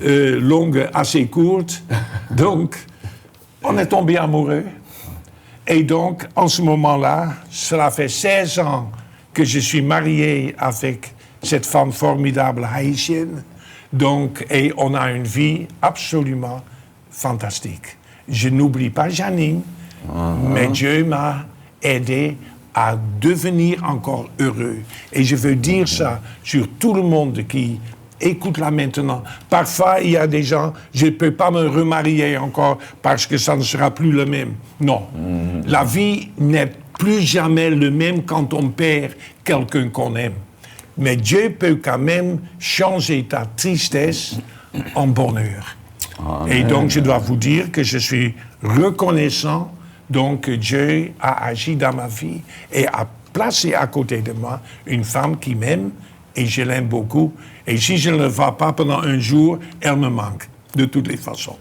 D: longue, assez courte. Donc, on est tombé amoureux. Et donc, en ce moment-là, cela fait 16 ans que je suis marié avec cette femme formidable haïtienne. Donc, et on a une vie absolument fantastique. Je n'oublie pas Janine, mais Dieu m'a aidé à devenir encore heureux. Et je veux dire ça sur tout le monde qui écoute là maintenant. Parfois, il y a des gens, je ne peux pas me remarier encore parce que ça ne sera plus le même. Non. La vie n'est plus jamais le même quand on perd quelqu'un qu'on aime. Mais Dieu peut quand même changer ta tristesse en bonheur. Amen. Et donc, je dois vous dire que je suis reconnaissant donc que Dieu a agi dans ma vie et a placé à côté de moi une femme qui m'aime et je l'aime beaucoup. Et si je ne le vois pas pendant un jour, elle me manque, de toutes les façons.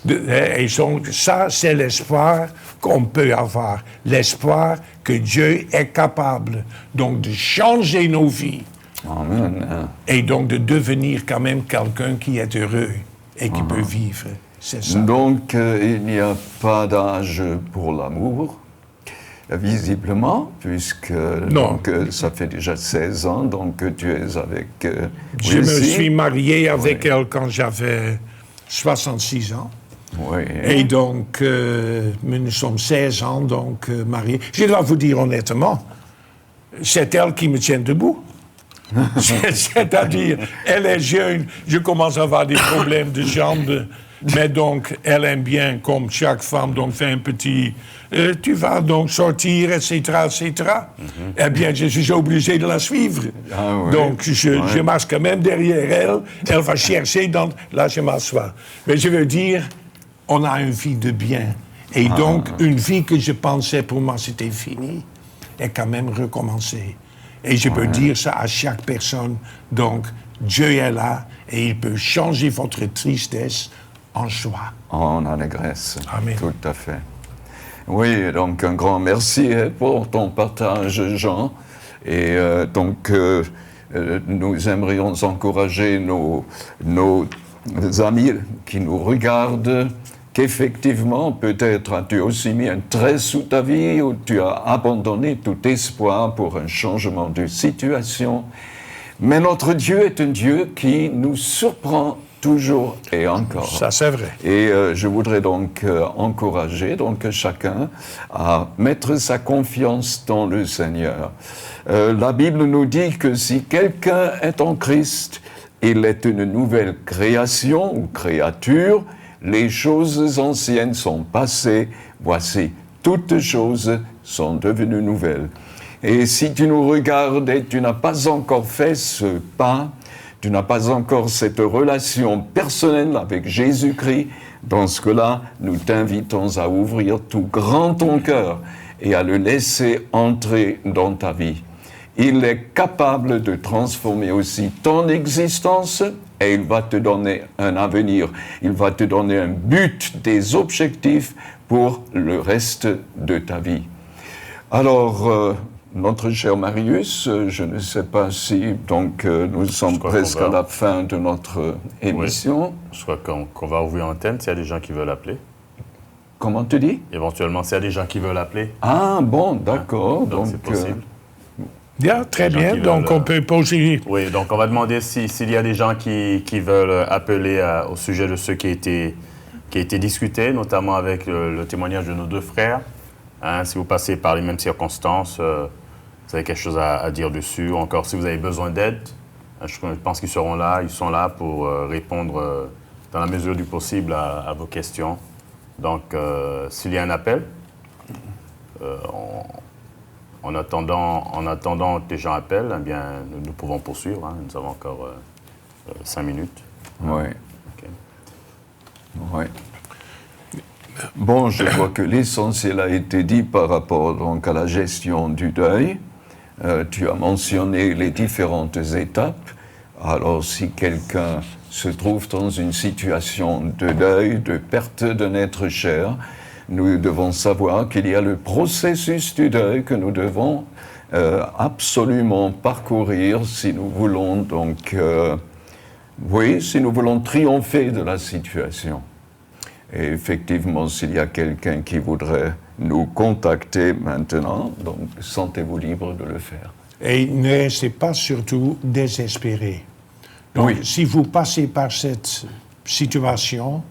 D: Et donc, ça, c'est l'espoir qu'on peut avoir. L'espoir que Dieu est capable donc de changer nos vies.
C: Amen.
D: Et donc de devenir quand même quelqu'un qui est heureux et qui peut vivre. C'est ça.
C: Donc, il n'y a pas d'âge pour l'amour, visiblement, puisque donc, ça fait déjà 16 ans donc, que tu es avec
D: Je me suis marié avec elle quand j'avais 66 ans.
C: Oui.
D: Et donc, nous sommes 16 ans donc mariés. Je dois vous dire honnêtement, c'est elle qui me tient debout. C'est-à-dire, elle est jeune, je commence à avoir des problèmes de jambes, mais donc, elle aime bien, comme chaque femme, donc fait un petit... tu vas donc sortir, etc., etc. Eh bien, je suis obligé de la suivre.
C: Ah, oui.
D: Donc, je marche quand même derrière elle. Elle va chercher, là, je m'assois. Mais je veux dire, on a une vie de bien. Et donc, une vie que je pensais pour moi, c'était fini, est quand même recommencée. Et je peux dire ça à chaque personne. Donc, Dieu est là et il peut changer votre tristesse en joie.
C: En allégresse.
D: Amen.
C: Tout à fait. Oui, donc un grand merci pour ton partage, Jean. Et donc, nous aimerions encourager nos amis qui nous regardent qu'effectivement, peut-être as-tu aussi mis un trait sous ta vie où tu as abandonné tout espoir pour un changement de situation. Mais notre Dieu est un Dieu qui nous surprend toujours et encore.
D: Ça, c'est vrai.
C: Et je voudrais donc encourager donc chacun à mettre sa confiance dans le Seigneur. La Bible nous dit que si quelqu'un est en Christ, il est une nouvelle création ou créature. Les choses anciennes sont passées, voici, toutes choses sont devenues nouvelles. Et si tu nous regardes et tu n'as pas encore fait ce pas, tu n'as pas encore cette relation personnelle avec Jésus-Christ, dans ce cas-là, nous t'invitons à ouvrir tout grand ton cœur et à le laisser entrer dans ta vie. Il est capable de transformer aussi ton existence et il va te donner un avenir. Il va te donner un but, des objectifs pour le reste de ta vie. Alors, notre cher Marius, je ne sais pas si donc nous sommes presque à la fin de notre émission.
B: Oui. Je crois qu'on va ouvrir l'antenne s'il y a des gens qui veulent appeler.
C: Comment tu dis?
B: Éventuellement, s'il y a des gens qui veulent appeler.
C: Ah bon, d'accord.
B: Donc c'est possible.
D: Bien, très bien. Donc, on peut poser...
B: Oui, donc on va demander s'il y a des gens qui veulent appeler au sujet de ce qui a été discuté, notamment avec le témoignage de nos deux frères. Hein, si vous passez par les mêmes circonstances, vous avez quelque chose à dire dessus. Encore, si vous avez besoin d'aide, je pense qu'ils seront là. Ils sont là pour répondre dans la mesure du possible à vos questions. Donc, s'il y a un appel, en attendant que les gens appellent, eh bien, nous pouvons poursuivre. Hein. Nous avons encore 5 minutes.
C: Oui.
B: Okay.
C: Oui. Bon, je crois que l'essentiel a été dit par rapport donc à la gestion du deuil. Tu as mentionné les différentes étapes. Alors, si quelqu'un se trouve dans une situation de deuil, de perte d'un être cher, nous devons savoir qu'il y a le processus du deuil que nous devons absolument parcourir si nous voulons donc, si nous voulons triompher de la situation. Et effectivement, s'il y a quelqu'un qui voudrait nous contacter maintenant, donc sentez-vous libre de le faire.
D: Et ne restez pas surtout désespérés. Donc, si vous passez par cette situation,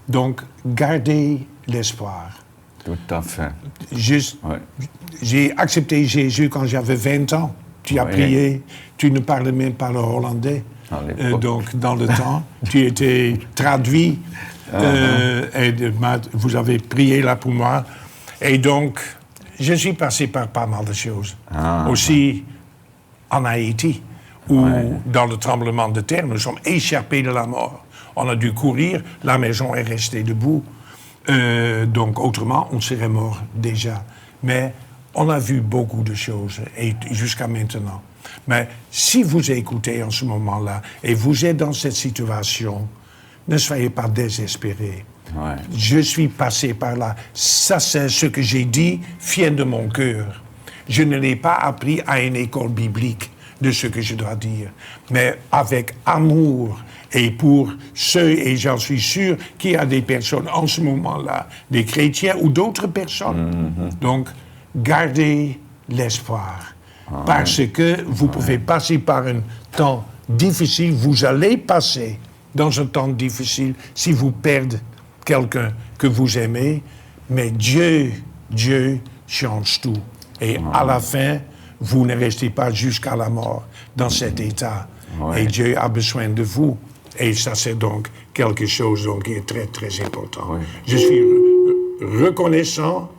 D: donc gardez l'espoir.
C: Tout à fait.
D: J'ai accepté Jésus quand j'avais 20 ans. Tu as prié, tu ne parlais même pas le hollandais. Donc, dans le temps, tu étais traduit et vous avez prié là pour moi. Et donc, je suis passé par pas mal de choses. Aussi en Haïti, où dans le tremblement de terre, nous sommes échappés de la mort. On a dû courir, la maison est restée debout. Donc, autrement, on serait mort déjà. Mais on a vu beaucoup de choses, et jusqu'à maintenant. Mais si vous écoutez en ce moment-là, et vous êtes dans cette situation, ne soyez pas désespérés. Je suis passé par là. Ça, c'est ce que j'ai dit, vient de mon cœur. Je ne l'ai pas appris à une école biblique de ce que je dois dire, mais avec amour. Et pour ceux, et j'en suis sûr, qu'il y a des personnes en ce moment-là, des chrétiens ou d'autres personnes. Donc, gardez l'espoir. Parce que vous pouvez passer par un temps difficile, vous allez passer dans un temps difficile si vous perdez quelqu'un que vous aimez, mais Dieu change tout. Et à la fin, vous ne restez pas jusqu'à la mort dans cet état. Et Dieu a besoin de vous. Et ça, c'est donc quelque chose donc, qui est très, très important. Je suis reconnaissant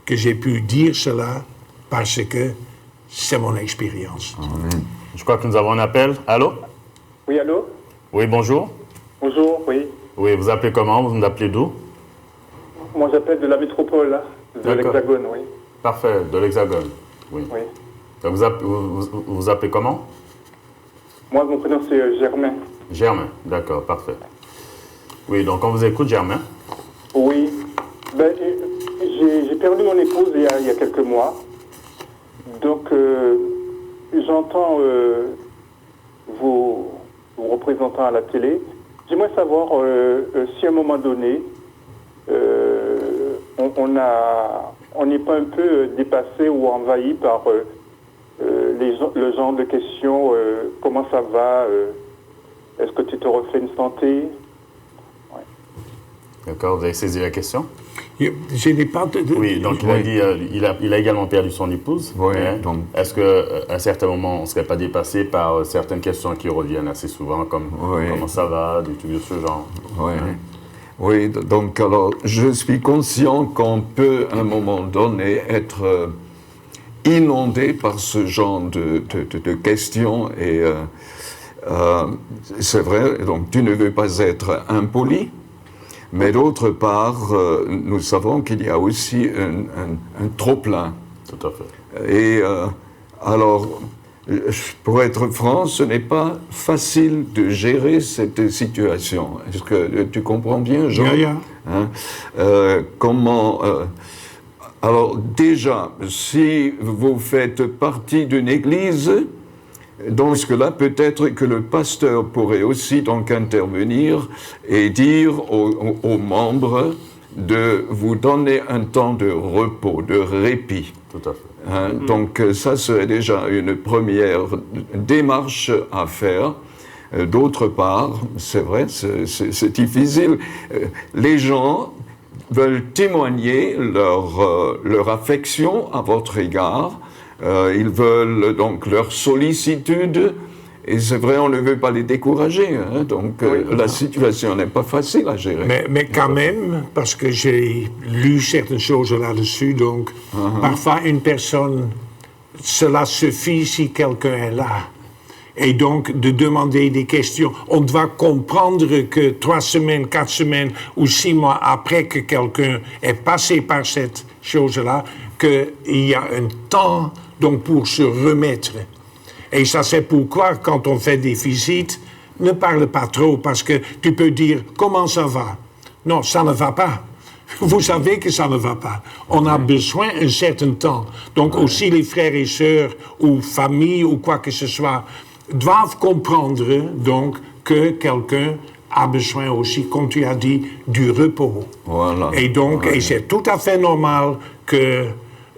D: que j'ai pu dire cela parce que c'est mon expérience.
B: Je crois que nous avons un appel. Allô?
E: Oui, allô?
B: Oui, bonjour.
E: Bonjour, oui.
B: Oui, vous appelez comment? Vous nous appelez d'où?
E: Moi, j'appelle de la métropole, de l'Hexagone, oui.
B: Parfait, de l'Hexagone. Oui. Donc, vous appelez comment?
E: Moi, mon prénom, c'est Germain.
B: Germain, d'accord, parfait. Oui, donc on vous écoute, Germain.
E: Oui. Ben, j'ai perdu mon épouse il y a quelques mois. Donc, j'entends vos représentants à la télé. J'aimerais savoir si à un moment donné, on n'est pas un peu dépassé ou envahi par le genre de questions, comment ça va, est-ce que tu te refais une santé?
B: D'accord, vous avez saisi la question?
D: Je n'ai pas
B: Oui, donc il a dit il a également perdu son épouse.
C: Donc,
B: est-ce qu'à un certain moment, on ne serait pas dépassé par certaines questions qui reviennent assez souvent, comme comment ça va, des trucs de ce genre?
C: Oui, donc alors, je suis conscient qu'on peut, à un moment donné, être inondé par ce genre de questions. Et c'est vrai, donc tu ne veux pas être impoli. Mais d'autre part, nous savons qu'il y a aussi un trop-plein.
B: Tout à fait.
C: Et alors, pour être franc, ce n'est pas facile de gérer cette situation. Est-ce que tu comprends bien, Jean? Comment... alors déjà, si vous faites partie d'une église, dans ce cas-là, peut-être que le pasteur pourrait aussi donc intervenir et dire aux membres de vous donner un temps de repos, de répit.
B: Tout à fait.
C: Donc ça serait déjà une première démarche à faire. D'autre part, c'est vrai, c'est difficile. Les gens veulent témoigner leur affection à votre égard. Ils veulent donc leur sollicitude. Et c'est vrai, on ne veut pas les décourager. Hein, donc la situation n'est pas facile à gérer.
D: Mais quand même, parce que j'ai lu certaines choses là-dessus, donc parfois une personne, cela suffit si quelqu'un est là. Et donc de demander des questions. On doit comprendre que 3 semaines, 4 semaines ou 6 mois après que quelqu'un est passé par cette chose-là, qu'il y a un temps donc, pour se remettre. Et ça, c'est pourquoi, quand on fait des visites, ne parle pas trop, parce que tu peux dire « Comment ça va ?» Non, ça ne va pas. Vous savez que ça ne va pas. On a besoin d'un certain temps. Donc aussi, les frères et sœurs, ou familles, ou quoi que ce soit, doivent comprendre, donc, que quelqu'un a besoin aussi, comme tu as dit, du repos.
C: Voilà.
D: Et donc, et c'est tout à fait normal que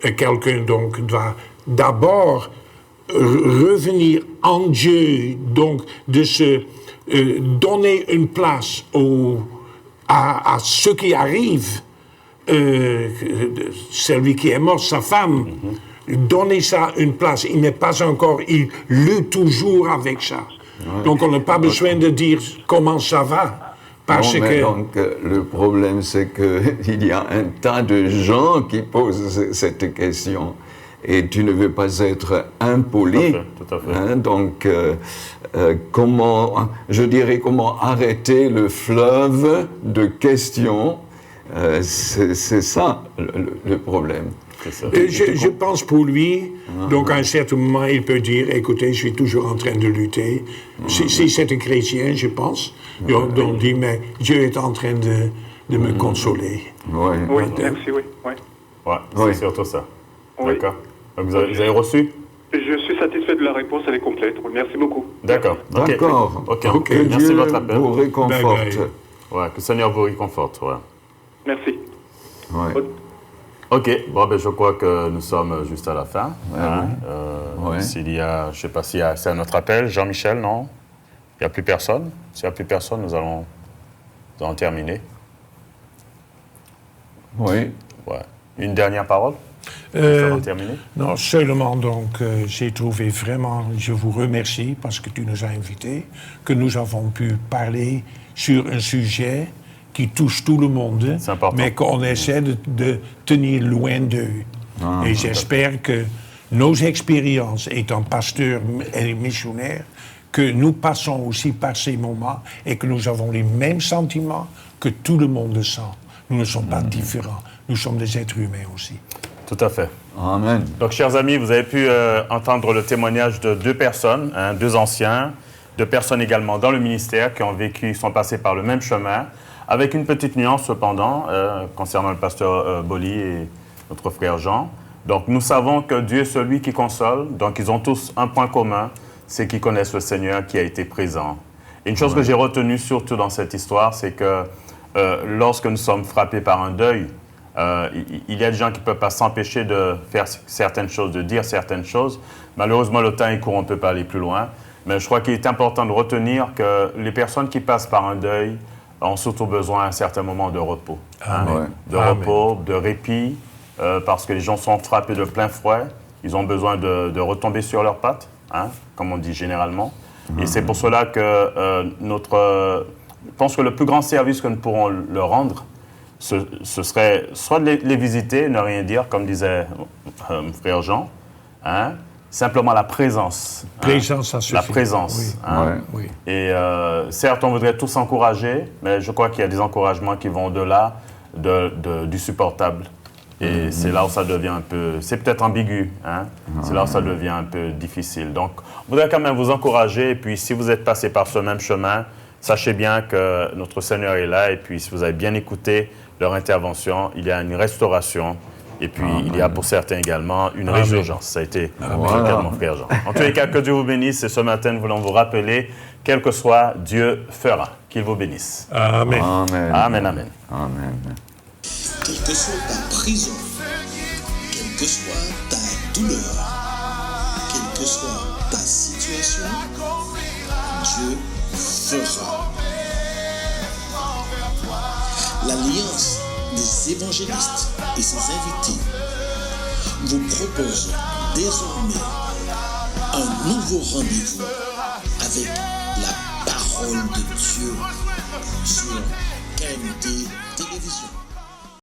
D: quelqu'un, donc, doit d'abord revenir en Dieu, donc de se donner une place à ceux qui arrivent, celui qui est mort, sa femme, donner ça une place. Il n'est pas encore, il lutte toujours avec ça. Donc on n'a pas besoin de dire comment ça va. Parce que...
C: Donc le problème c'est qu'il y a un tas de gens qui posent cette question. Et tu ne veux pas être impoli.
B: Tout à fait.
C: Hein, donc, comment arrêter le fleuve de questions, c'est ça le problème.
D: Je pense pour lui, donc à un certain moment, il peut dire, écoutez, je suis toujours en train de lutter. Si c'est un chrétien, je pense, donc il dit, mais Dieu est en train de me consoler.
C: Oui,
E: merci, oui.
B: Ouais, c'est surtout ça.
E: Oui.
B: D'accord. Donc vous avez reçu?
E: Je suis satisfait de la réponse, elle est complète. Merci beaucoup.
B: D'accord.
C: D'accord.
B: Ok.
C: Que
B: Merci
C: Dieu
B: de votre appel.
C: vous réconforte.
D: Bye bye.
B: Ouais, que le Seigneur vous réconforte. Ouais.
E: Merci.
C: Ouais.
B: Ok, je crois que nous sommes juste à la fin.
C: Ouais.
B: S'il y a, je ne sais pas s'il y a, c'est un autre appel. Jean-Michel, non? Il n'y a plus personne? S'il n'y a plus personne, nous allons terminer.
C: Oui.
B: Ouais. Une dernière parole? Nous allons terminer.
D: Non, seulement donc, j'ai trouvé vraiment, je vous remercie parce que tu nous as invités, que nous avons pu parler sur un sujet qui touche tout le monde,
B: C'est important.
D: mais qu'on essaie de tenir loin d'eux. Et j'espère que nos expériences étant pasteurs et missionnaires, que nous passons aussi par ces moments et que nous avons les mêmes sentiments que tout le monde sent. Nous ne sommes pas différents, nous sommes des êtres humains aussi.
B: Tout à fait.
C: Amen.
B: Donc, chers amis, vous avez pu entendre le témoignage de 2 personnes, 2 anciens, 2 personnes également dans le ministère qui ont vécu, sont passés par le même chemin, avec une petite nuance cependant, concernant le pasteur Boli et notre frère Jean. Donc, nous savons que Dieu est celui qui console. Donc, ils ont tous un point commun, c'est qu'ils connaissent le Seigneur qui a été présent. Et une chose que j'ai retenue surtout dans cette histoire, c'est que lorsque nous sommes frappés par un deuil, il y a des gens qui ne peuvent pas s'empêcher de faire certaines choses, de dire certaines choses. Malheureusement, le temps est court, on ne peut pas aller plus loin. Mais je crois qu'il est important de retenir que les personnes qui passent par un deuil ont surtout besoin à un certain moment de repos. De repos, de répit, parce que les gens sont frappés de plein fouet. Ils ont besoin de retomber sur leurs pattes, comme on dit généralement. Et c'est pour cela que je pense que le plus grand service que nous pourrons leur rendre, ce serait soit de les visiter, ne rien dire, comme disait mon frère Jean, simplement la présence.
D: Présence, ça suffit.
B: La présence.
D: Oui.
B: Et certes, on voudrait tous encourager, mais je crois qu'il y a des encouragements qui vont au-delà du supportable. Et c'est là où ça devient un peu... C'est peut-être ambigu, c'est là où ça devient un peu difficile. Donc, on voudrait quand même vous encourager. Et puis, si vous êtes passé par ce même chemin, sachez bien que notre Seigneur est là. Et puis, si vous avez bien écouté leur intervention, il y a une restauration. Et puis, il y a pour certains également une résurgence. Ça a été le cas de mon frère Jean. En tous les cas, que Dieu vous bénisse. Et ce matin, nous voulons vous rappeler, quel que soit, Dieu fera. Qu'il vous bénisse.
D: Amen.
C: Amen.
B: Amen, amen.
C: Amen.
A: Quelle que soit ta prison, quelle que soit ta douleur, quelle que soit ta situation, Dieu fera. L'Alliance des évangélistes et ses invités vous propose désormais un nouveau rendez-vous avec la parole de Dieu sur KMT Télévision.